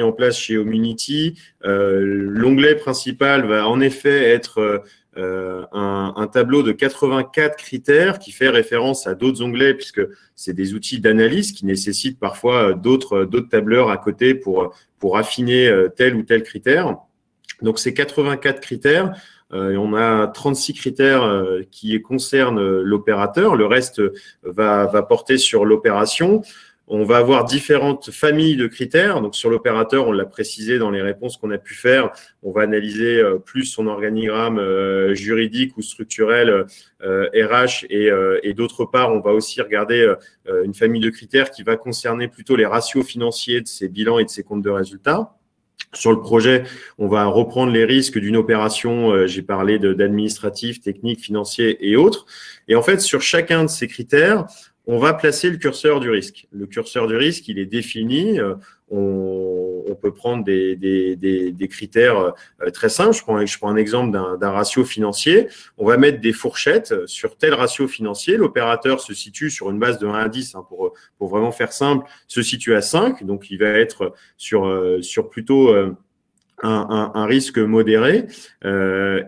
en place chez Homunity. L'onglet principal va en effet être un tableau de 84 critères qui fait référence à d'autres onglets puisque c'est des outils d'analyse qui nécessitent parfois d'autres tableurs à côté pour affiner tel ou tel critère. Donc, ces 84 critères, on a 36 critères qui concernent l'opérateur. Le reste va porter sur l'opération. On va avoir différentes familles de critères. Donc, sur l'opérateur, on l'a précisé dans les réponses qu'on a pu faire. On va analyser plus son organigramme juridique ou structurel RH et d'autre part, on va aussi regarder une famille de critères qui va concerner plutôt les ratios financiers de ses bilans et de ses comptes de résultats. Sur le projet, on va reprendre les risques d'une opération. J'ai parlé d'administratif, technique, financier et autres. Et en fait, sur chacun de ces critères, on va placer le curseur du risque. Le curseur du risque, il est défini. On peut prendre des critères très simples. Je prends un exemple d'un ratio financier. On va mettre des fourchettes sur tel ratio financier. L'opérateur se situe sur une base de 1 à 10, pour vraiment faire simple, se situe à 5. Donc, il va être sur plutôt un risque modéré.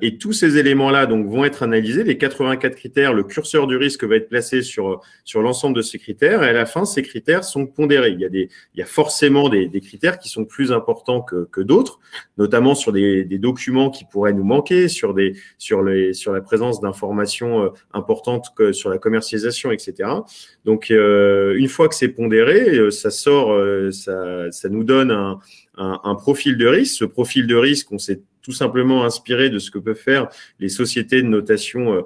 Et tous ces éléments-là vont être analysés. Les 84 critères, le curseur du risque va être placé sur l'ensemble de ces critères. Et à la fin, ces critères sont pondérés. Il y a forcément des critères qui sont plus importants que d'autres, notamment sur des documents qui pourraient nous manquer, sur la présence d'informations importantes sur la commercialisation, etc. Donc, une fois que c'est pondéré, ça sort, ça nous donne un profil de risque. Ce profil de risque, on s'est tout simplement inspiré de ce que peuvent faire les sociétés de notation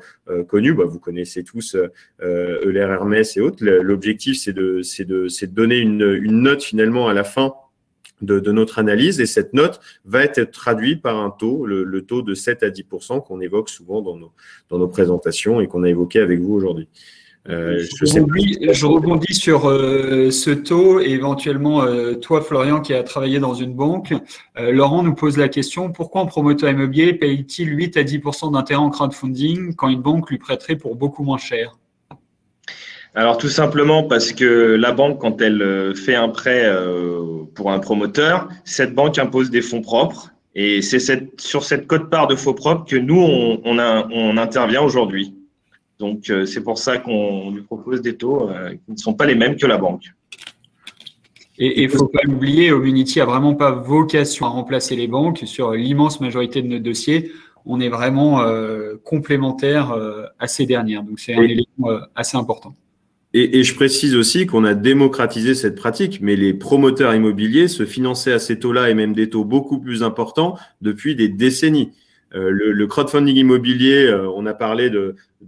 connues. Vous connaissez tous Euler, Hermès et autres. L'objectif, c'est de donner une note finalement à la fin de notre analyse et cette note va être traduite par un taux, le taux de 7 à 10% qu'on évoque souvent dans nos présentations et qu'on a évoqué avec vous aujourd'hui. Je rebondis sur ce taux et éventuellement toi, Florian, qui a travaillé dans une banque. Laurent nous pose la question, pourquoi un promoteur immobilier paye-t-il 8 à 10% d'intérêt en crowdfunding quand une banque lui prêterait pour beaucoup moins cher? Alors tout simplement parce que la banque, quand elle fait un prêt pour un promoteur, cette banque impose des fonds propres et c'est sur cette quote-part de fonds propres que nous, on intervient aujourd'hui. Donc c'est pour ça qu'on lui propose des taux qui ne sont pas les mêmes que la banque. Et il ne faut pas l'oublier, Omunity n'a vraiment pas vocation à remplacer les banques. Sur l'immense majorité de nos dossiers, on est vraiment complémentaires à ces dernières. Donc c'est un élément assez important. Et je précise aussi qu'on a démocratisé cette pratique, mais les promoteurs immobiliers se finançaient à ces taux-là et même des taux beaucoup plus importants depuis des décennies. Le crowdfunding immobilier, on a parlé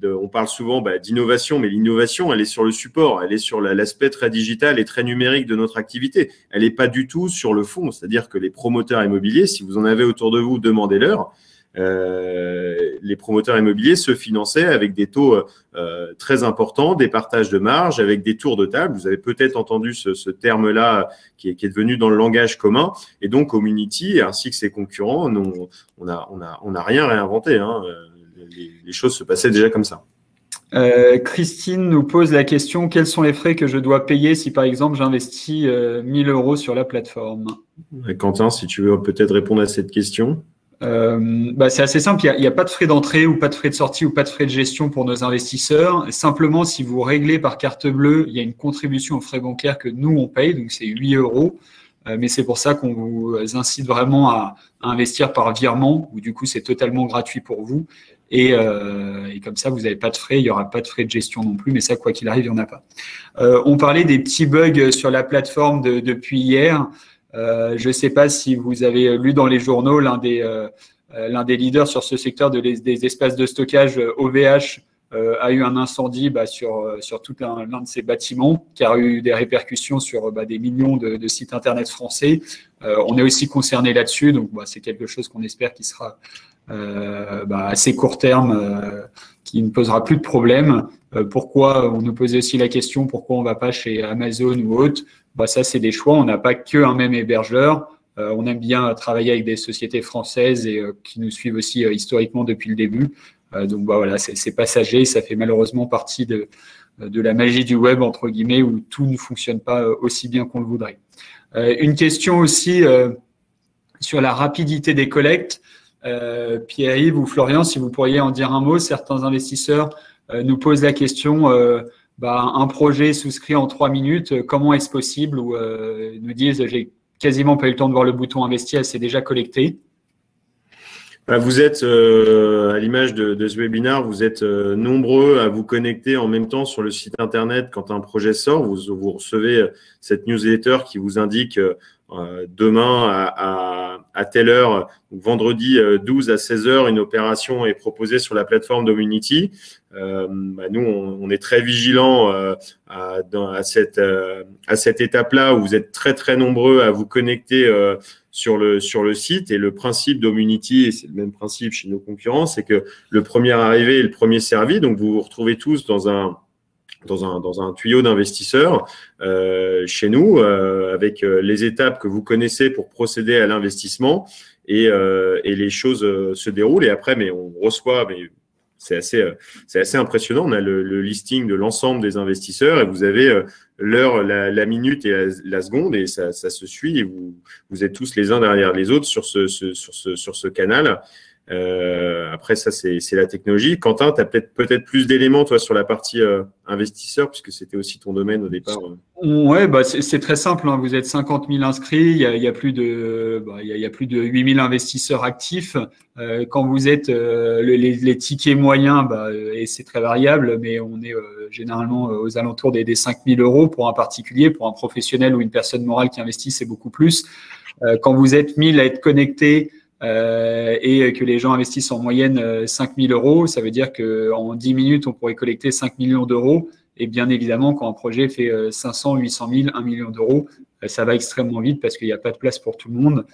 on parle souvent d'innovation, mais l'innovation, elle est sur le support, elle est sur l'aspect très digital et très numérique de notre activité. Elle n'est pas du tout sur le fond, c'est-à-dire que les promoteurs immobiliers, si vous en avez autour de vous, demandez-leur. Les promoteurs immobiliers se finançaient avec des taux très importants, des partages de marge, avec des tours de table. Vous avez peut-être entendu ce terme-là qui est devenu dans le langage commun. Et donc, Omunity, ainsi que ses concurrents, on n'a rien réinventé. Hein. Les choses se passaient déjà comme ça. Christine nous pose la question, quels sont les frais que je dois payer si, par exemple, j'investis 1 000 € sur la plateforme? Quentin, si tu veux peut-être répondre à cette question. C'est assez simple, il n'y a pas de frais d'entrée ou pas de frais de sortie ou pas de frais de gestion pour nos investisseurs. Simplement, si vous réglez par carte bleue, il y a une contribution aux frais bancaires que nous, on paye, donc c'est 8 €. Mais c'est pour ça qu'on vous incite vraiment à investir par virement, où du coup, c'est totalement gratuit pour vous. Et comme ça, vous n'avez pas de frais, il n'y aura pas de frais de gestion non plus, mais ça, quoi qu'il arrive, il n'y en a pas. On parlait des petits bugs sur la plateforme depuis hier. Je ne sais pas si vous avez lu dans les journaux, l'un des leaders sur ce secteur des espaces de stockage, OVH, a eu un incendie sur tout l'un de ses bâtiments qui a eu des répercussions sur des millions de sites internet français. On est aussi concerné là-dessus, donc c'est quelque chose qu'on espère qui sera assez court terme, qui ne posera plus de problème. Pourquoi on nous posait aussi la question, pourquoi on ne va pas chez Amazon ou autre? Ça, c'est des choix. On n'a pas qu'un même hébergeur. On aime bien travailler avec des sociétés françaises et qui nous suivent aussi historiquement depuis le début. Donc voilà, c'est passager. Ça fait malheureusement partie de la magie du web, entre guillemets, où tout ne fonctionne pas aussi bien qu'on le voudrait. Une question aussi sur la rapidité des collectes. Pierre-Yves ou Florian, si vous pourriez en dire un mot. Certains investisseurs nous posent la question, un projet souscrit en 3 minutes, comment est-ce possible? Ou nous disent, j'ai quasiment pas eu le temps de voir le bouton investir, elle s'est déjà collectée. Vous êtes, à l'image de ce webinaire, vous êtes nombreux à vous connecter en même temps sur le site internet quand un projet sort. Vous recevez cette newsletter qui vous indique demain à telle heure, vendredi 12 à 16 heures, une opération est proposée sur la plateforme d'Omunity. Nous, on est très vigilants à cette étape-là où vous êtes très, très nombreux à vous connecter sur le site. Et le principe d'Omunity, et c'est le même principe chez nos concurrents, c'est que le premier arrivé est le premier servi. Donc, vous vous retrouvez tous dans un tuyau d'investisseurs chez nous, avec les étapes que vous connaissez pour procéder à l'investissement et les choses se déroulent. Et après, on reçoit, c'est assez impressionnant. On a le listing de l'ensemble des investisseurs et vous avez l'heure, la minute et la seconde et ça se suit. Et vous êtes tous les uns derrière les autres sur ce canal. Après, ça, c'est la technologie. Quentin, tu as peut-être plus d'éléments, toi, sur la partie investisseur, puisque c'était aussi ton domaine au départ. Ouais, c'est très simple. Hein. Vous êtes 50 000 inscrits, il y a plus de 8 000 investisseurs actifs. Quand vous êtes les tickets moyens, et c'est très variable, mais on est généralement aux alentours des 5 000 € pour un particulier, pour un professionnel ou une personne morale qui investit, c'est beaucoup plus. Quand vous êtes 1000 à être connectés, et que les gens investissent en moyenne 5 000 €, ça veut dire qu'en 10 minutes, on pourrait collecter 5 millions d'euros. Et bien évidemment, quand un projet fait 500, 800 000, 1 million d'euros, ça va extrêmement vite parce qu'il n'y a pas de place pour tout le monde.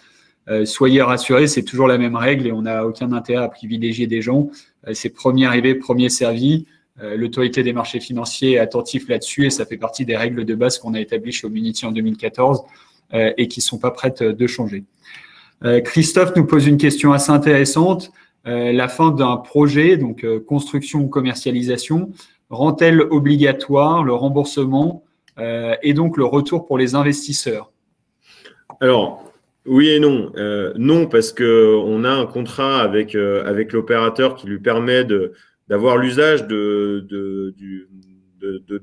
Soyez rassurés, c'est toujours la même règle et on n'a aucun intérêt à privilégier des gens. C'est premier arrivé, premier servi. L'autorité des marchés financiers est attentive là-dessus et ça fait partie des règles de base qu'on a établies chez Homunity en 2014 et qui ne sont pas prêtes de changer. Christophe nous pose une question assez intéressante. La fin d'un projet, donc construction ou commercialisation, rend-elle obligatoire le remboursement et donc le retour pour les investisseurs? Alors, oui et non. Non, parce qu'on a un contrat avec l'opérateur qui lui permet d'avoir l'usage de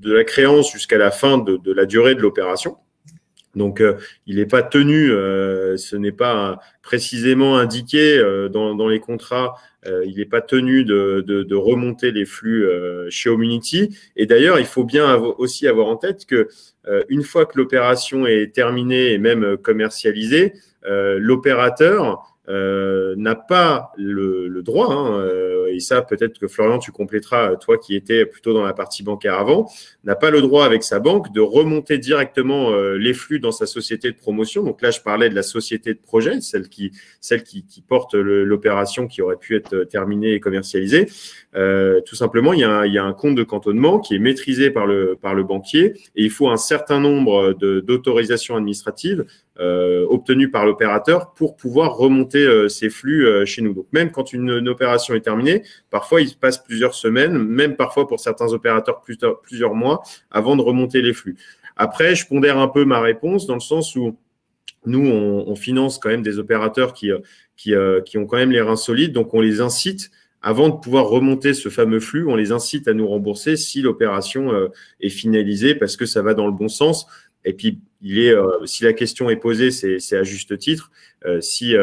la créance jusqu'à la fin de la durée de l'opération. Donc, il n'est pas tenu, ce n'est pas précisément indiqué dans les contrats, il n'est pas tenu de remonter les flux chez Homunity. Et d'ailleurs, il faut bien aussi avoir en tête que une fois que l'opération est terminée et même commercialisée, l'opérateur n'a pas le droit, et ça peut-être que Florian tu compléteras, toi qui étais plutôt dans la partie bancaire avant, n'a pas le droit avec sa banque de remonter directement les flux dans sa société de promotion. Donc là je parlais de la société de projet, celle qui porte l'opération qui aurait pu être terminée et commercialisée. Tout simplement il y a un compte de cantonnement qui est maîtrisé par le banquier et il faut un certain nombre d'autorisations administratives obtenues par l'opérateur pour pouvoir remonter ces flux chez nous. Donc même quand une opération est terminée, parfois il se passe plusieurs semaines, même parfois pour certains opérateurs plusieurs mois avant de remonter les flux. Après, je pondère un peu ma réponse dans le sens où nous, on finance quand même des opérateurs qui ont quand même les reins solides, donc on les incite avant de pouvoir remonter ce fameux flux, on les incite à nous rembourser si l'opération est finalisée parce que ça va dans le bon sens. Et puis, si la question est posée, c'est à juste titre. Si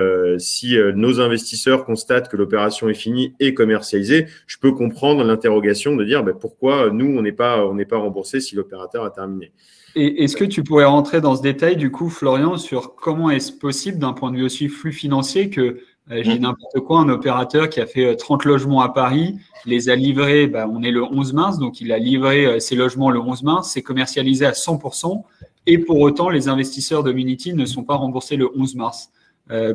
nos investisseurs constatent que l'opération est finie et commercialisée, je peux comprendre l'interrogation de dire pourquoi nous, on n'est pas remboursé si l'opérateur a terminé. Et est-ce que tu pourrais rentrer dans ce détail, du coup, Florian, sur comment est-ce possible, d'un point de vue aussi flux financier, que je dis n'importe quoi, un opérateur qui a fait 30 logements à Paris, les a livrés, on est le 11 mars, donc il a livré ses logements le 11 mars, c'est commercialisé à 100%, et pour autant, les investisseurs d'Homunity ne sont pas remboursés le 11 mars.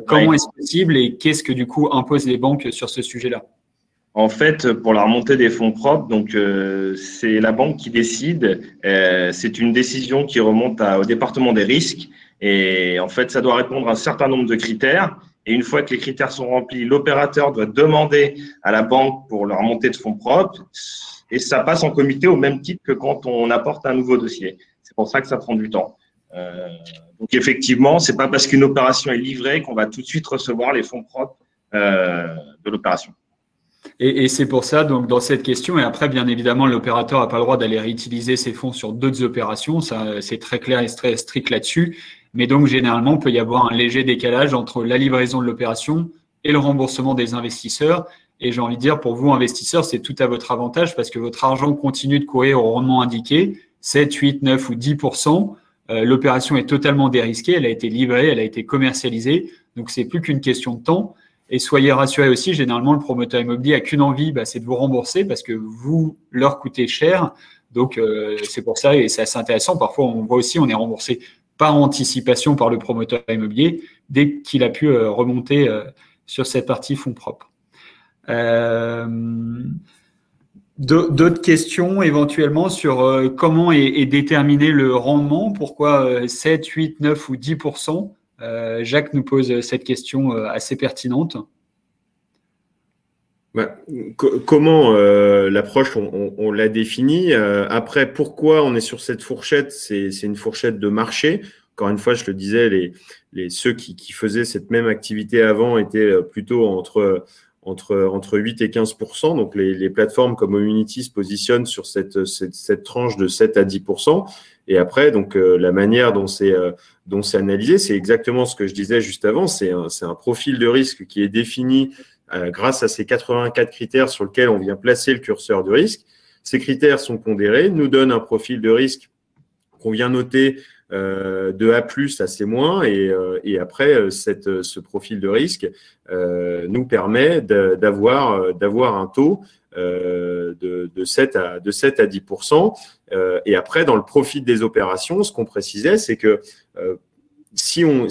Comment est-ce possible et qu'est-ce que, du coup, imposent les banques sur ce sujet-là? En fait, pour la remontée des fonds propres, donc c'est la banque qui décide. C'est une décision qui remonte au département des risques. Et en fait, ça doit répondre à un certain nombre de critères. Et une fois que les critères sont remplis, l'opérateur doit demander à la banque pour la remontée de fonds propres. Et ça passe en comité au même titre que quand on apporte un nouveau dossier. C'est pour ça que ça prend du temps. Donc effectivement, c'est pas parce qu'une opération est livrée qu'on va tout de suite recevoir les fonds propres de l'opération. Et c'est pour ça, donc, dans cette question, et après, bien évidemment, l'opérateur n'a pas le droit d'aller réutiliser ses fonds sur d'autres opérations. Ça, c'est très clair et très strict là-dessus. Mais donc, généralement, il peut y avoir un léger décalage entre la livraison de l'opération et le remboursement des investisseurs. Et j'ai envie de dire, pour vous, investisseurs, c'est tout à votre avantage parce que votre argent continue de courir au rendement indiqué, 7, 8, 9 ou 10%. L'opération est totalement dérisquée. Elle a été livrée, elle a été commercialisée. Donc, c'est plus qu'une question de temps. Et soyez rassurés aussi, généralement, le promoteur immobilier n'a qu'une envie, c'est de vous rembourser parce que vous leur coûtez cher. Donc, c'est pour ça et c'est assez intéressant. Parfois, on voit aussi, on est remboursé par anticipation par le promoteur immobilier dès qu'il a pu remonter sur cette partie fonds propres. D'autres questions éventuellement sur comment est déterminé le rendement, pourquoi 7, 8, 9 ou 10%. Jacques nous pose cette question assez pertinente. Comment l'approche, on l'a définie. Après, pourquoi on est sur cette fourchette? C'est une fourchette de marché. Encore une fois, je le disais, ceux qui faisaient cette même activité avant étaient plutôt entre 8 et 15%. Donc, les plateformes comme Homunity se positionnent sur cette tranche de 7 à 10%. Et après, donc, la manière dont c'est analysé, c'est exactement ce que je disais juste avant. C'est un profil de risque qui est défini grâce à ces 84 critères sur lesquels on vient placer le curseur de risque. Ces critères sont pondérés, nous donnent un profil de risque qu'on vient noter de A+ à C-, et après, ce profil de risque nous permet d'avoir un taux de 7 à 10%. Et après, dans le profil des opérations, ce qu'on précisait, c'est que si on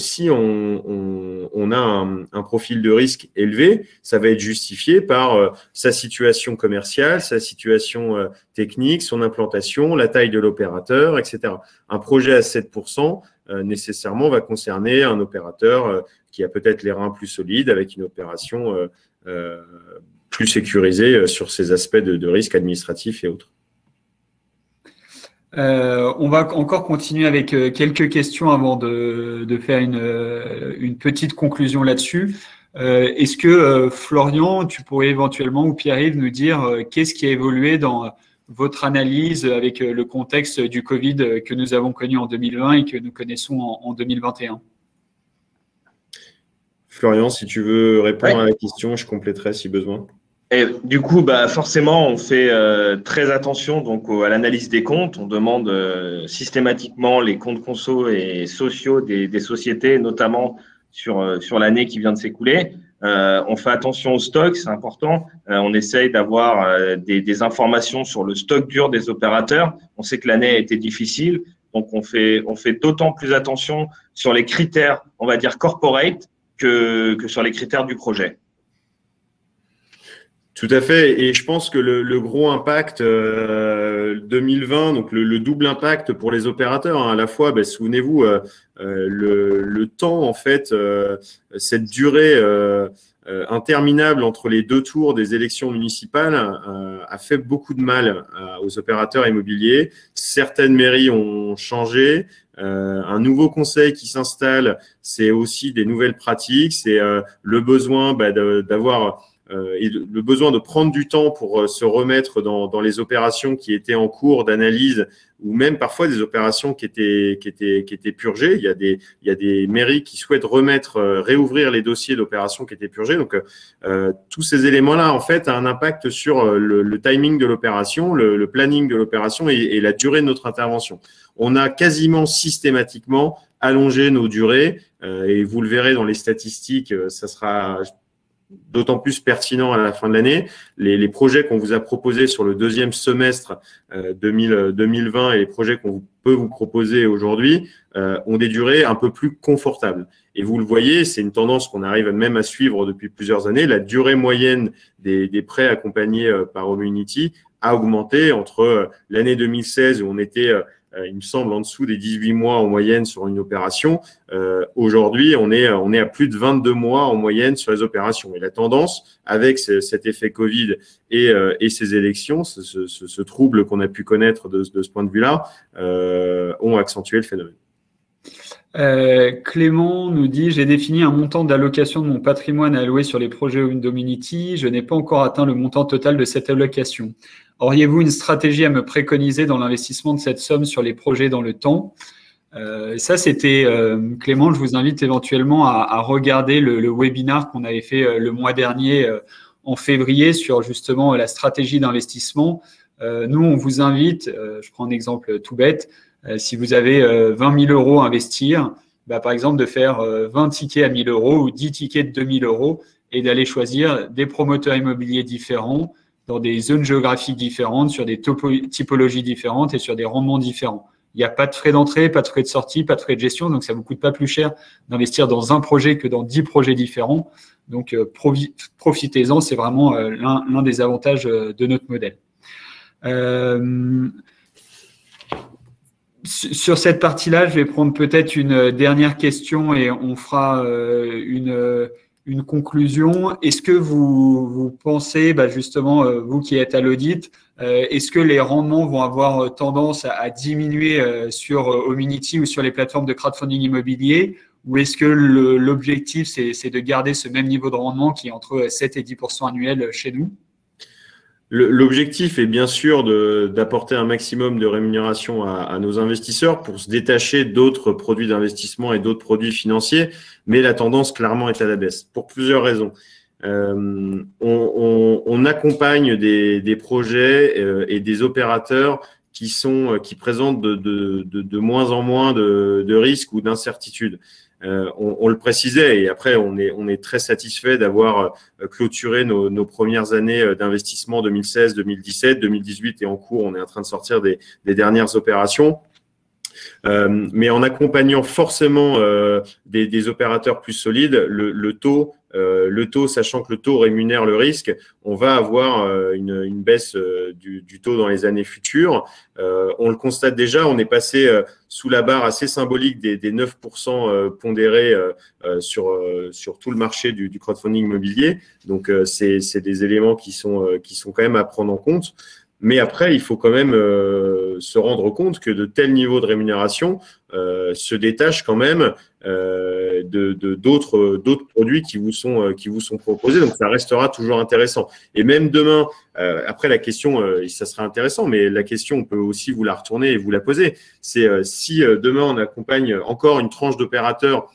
on a un profil de risque élevé, ça va être justifié par sa situation commerciale, sa situation technique, son implantation, la taille de l'opérateur, etc. Un projet à 7%, nécessairement, va concerner un opérateur qui a peut-être les reins plus solides, avec une opération plus sécurisée sur ses aspects de risque administratif et autres. On va encore continuer avec quelques questions avant de faire une petite conclusion là-dessus. Est-ce que Florian, tu pourrais éventuellement, ou Pierre-Yves, nous dire qu'est-ce qui a évolué dans votre analyse avec le contexte du Covid que nous avons connu en 2020 et que nous connaissons en 2021? Florian, si tu veux répondre à la question, je compléterai si besoin. Et du coup, forcément, on fait très attention donc à l'analyse des comptes. On demande systématiquement les comptes conso et sociaux des sociétés, notamment sur l'année qui vient de s'écouler. On fait attention au stock, c'est important. On essaye d'avoir des informations sur le stock dur des opérateurs. On sait que l'année a été difficile, donc on fait d'autant plus attention sur les critères, on va dire corporate, que sur les critères du projet. Tout à fait, et je pense que le gros impact 2020, donc le double impact pour les opérateurs, à la fois, souvenez-vous, le temps, en fait, cette durée interminable entre les deux tours des élections municipales a fait beaucoup de mal aux opérateurs immobiliers. Certaines mairies ont changé. Un nouveau conseil qui s'installe, c'est aussi des nouvelles pratiques, c'est le besoin d'avoir et le besoin de prendre du temps pour se remettre dans les opérations qui étaient en cours d'analyse, ou même parfois des opérations qui étaient purgées. Il y a des mairies qui souhaitent réouvrir les dossiers d'opérations qui étaient purgées. Donc, tous ces éléments-là, en fait, ont un impact sur le timing de l'opération, le planning de l'opération et la durée de notre intervention. On a quasiment systématiquement allongé nos durées, et vous le verrez dans les statistiques, ça sera d'autant plus pertinent à la fin de l'année. Les projets qu'on vous a proposés sur le deuxième semestre 2020 et les projets qu'on peut vous proposer aujourd'hui ont des durées un peu plus confortables. Et vous le voyez, c'est une tendance qu'on arrive même à suivre depuis plusieurs années. La durée moyenne des prêts accompagnés par Homunity a augmenté entre l'année 2016 où on était il me semble, en dessous des 18 mois en moyenne sur une opération. Aujourd'hui, on est à plus de 22 mois en moyenne sur les opérations. Et la tendance, avec cet effet Covid et ces élections, ce trouble qu'on a pu connaître de ce point de vue-là, ont accentué le phénomène. Clément nous dit « J'ai défini un montant d'allocation de mon patrimoine à allouer sur les projets Homunity. Je n'ai pas encore atteint le montant total de cette allocation. Auriez-vous une stratégie à me préconiser dans l'investissement de cette somme sur les projets dans le temps ?» Ça, c'était Clément, je vous invite éventuellement à regarder le webinaire qu'on avait fait le mois dernier en février sur justement la stratégie d'investissement. Nous, on vous invite, je prends un exemple tout bête, si vous avez 20 000 euros à investir, par exemple de faire 20 tickets à 1 000 euros ou 10 tickets de 2 000 euros et d'aller choisir des promoteurs immobiliers différents dans des zones géographiques différentes, sur des typologies différentes et sur des rendements différents. Il n'y a pas de frais d'entrée, pas de frais de sortie, pas de frais de gestion, donc ça ne vous coûte pas plus cher d'investir dans un projet que dans 10 projets différents. Donc, profitez-en, c'est vraiment l'un des avantages de notre modèle. Sur cette partie-là, je vais prendre peut-être une dernière question et on fera une conclusion. Est-ce que vous pensez, justement, vous qui êtes à l'audit, est-ce que les rendements vont avoir tendance à diminuer sur Homunity ou sur les plateformes de crowdfunding immobilier, ou est-ce que l'objectif, c'est de garder ce même niveau de rendement qui est entre 7 et 10% annuel chez nous? L'objectif est bien sûr d'apporter un maximum de rémunération à nos investisseurs pour se détacher d'autres produits d'investissement et d'autres produits financiers, mais la tendance clairement est à la baisse pour plusieurs raisons. On accompagne des projets et des opérateurs qui présentent de moins en moins de risques ou d'incertitudes. On le précisait et après on est très satisfait d'avoir clôturé nos premières années d'investissement 2016, 2017, 2018 et en cours on est en train de sortir des dernières opérations. Mais en accompagnant forcément des opérateurs plus solides, le taux, sachant que le taux rémunère le risque, on va avoir une baisse du taux dans les années futures. On le constate déjà, on est passé sous la barre assez symbolique des 9% pondérés sur tout le marché du crowdfunding immobilier. Donc, c'est des éléments qui sont quand même à prendre en compte. Mais après, il faut quand même se rendre compte que de tels niveaux de rémunération se détachent quand même d'autres produits qui vous sont proposés. Donc, ça restera toujours intéressant. Et même demain, après la question, ça sera intéressant, mais la question, on peut aussi vous la retourner et vous la poser. C'est si demain, on accompagne encore une tranche d'opérateurs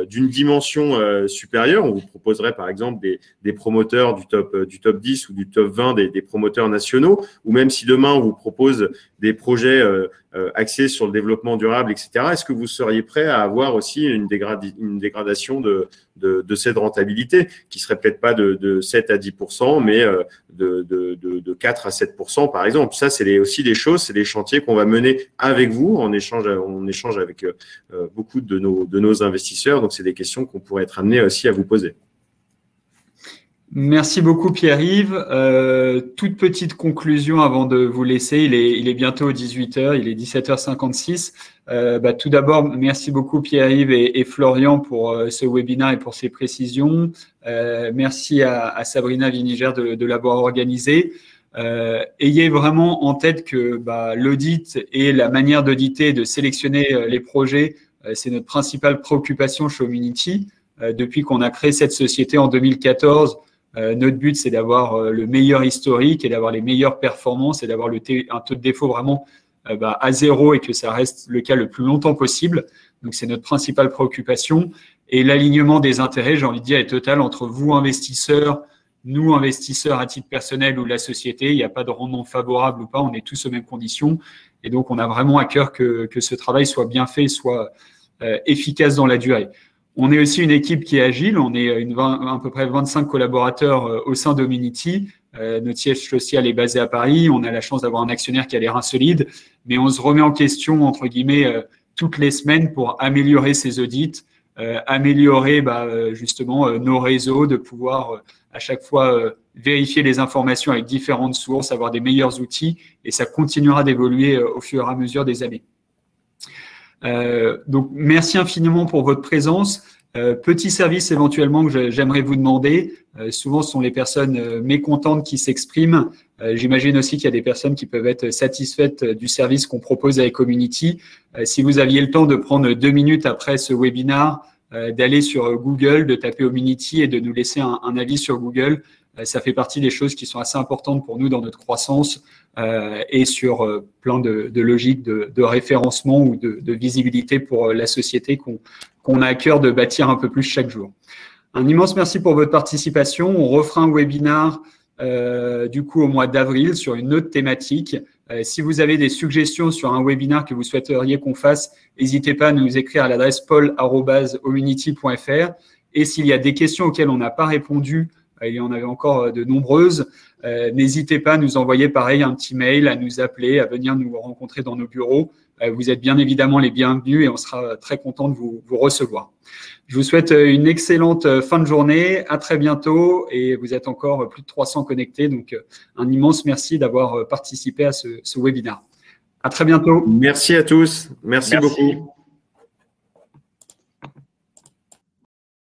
d'une dimension supérieure, on vous proposerait par exemple des promoteurs du top 10 ou du top 20 des promoteurs nationaux, ou même si demain on vous propose des projets axés sur le développement durable, etc. Est-ce que vous seriez prêt à avoir aussi une dégradation de cette rentabilité qui serait peut-être pas de 7 à 10%, mais de 4 à 7% par exemple? Ça, c'est aussi des choses, c'est des chantiers qu'on va mener avec vous en échange avec beaucoup de nos investisseurs. Donc, c'est des questions qu'on pourrait être amené aussi à vous poser. Merci beaucoup Pierre-Yves. Toute petite conclusion avant de vous laisser. Il est bientôt 18h, il est 17h56. Tout d'abord, merci beaucoup Pierre-Yves et Florian pour ce webinaire et pour ces précisions. Merci à Sabrina Viniger de l'avoir organisé. Ayez vraiment en tête que l'audit et la manière d'auditer et de sélectionner les projets, c'est notre principale préoccupation chez Homunity. Depuis qu'on a créé cette société en 2014, notre but, c'est d'avoir le meilleur historique et d'avoir les meilleures performances et d'avoir un taux de défaut vraiment à zéro et que ça reste le cas le plus longtemps possible. Donc, c'est notre principale préoccupation. Et l'alignement des intérêts, j'ai envie de dire, est total entre vous, investisseurs, nous, investisseurs à titre personnel ou la société. Il n'y a pas de rendement favorable ou pas, on est tous aux mêmes conditions. Et donc, on a vraiment à cœur que ce travail soit bien fait, soit efficace dans la durée. On est aussi une équipe qui est agile. On est à peu près 25 collaborateurs au sein d'Homunity. Notre siège social est basé à Paris. On a la chance d'avoir un actionnaire qui a les reins solides, mais on se remet en question, entre guillemets, toutes les semaines pour améliorer ces audits, améliorer justement nos réseaux, de pouvoir à chaque fois vérifier les informations avec différentes sources, avoir des meilleurs outils, et ça continuera d'évoluer au fur et à mesure des années. Donc, merci infiniment pour votre présence. Petit service éventuellement que j'aimerais vous demander. Souvent, ce sont les personnes mécontentes qui s'expriment. J'imagine aussi qu'il y a des personnes qui peuvent être satisfaites du service qu'on propose avec Homunity. Si vous aviez le temps de prendre 2 minutes après ce webinaire, d'aller sur Google, de taper Homunity et de nous laisser un avis sur Google. Ça fait partie des choses qui sont assez importantes pour nous dans notre croissance et sur plein de logiques de référencement ou de visibilité pour la société qu'on a à cœur de bâtir un peu plus chaque jour. Un immense merci pour votre participation. On refera un webinaire du coup au mois d'avril sur une autre thématique. Si vous avez des suggestions sur un webinaire que vous souhaiteriez qu'on fasse, n'hésitez pas à nous écrire à l'adresse paul@homunity.fr. Et s'il y a des questions auxquelles on n'a pas répondu, il y en avait encore de nombreuses. N'hésitez pas à nous envoyer pareil un petit mail, à nous appeler, à venir nous rencontrer dans nos bureaux. Vous êtes bien évidemment les bienvenus et on sera très content de vous recevoir. Je vous souhaite une excellente fin de journée. À très bientôt et vous êtes encore plus de 300 connectés. Donc, un immense merci d'avoir participé à ce webinaire. À très bientôt. Merci à tous. Merci beaucoup.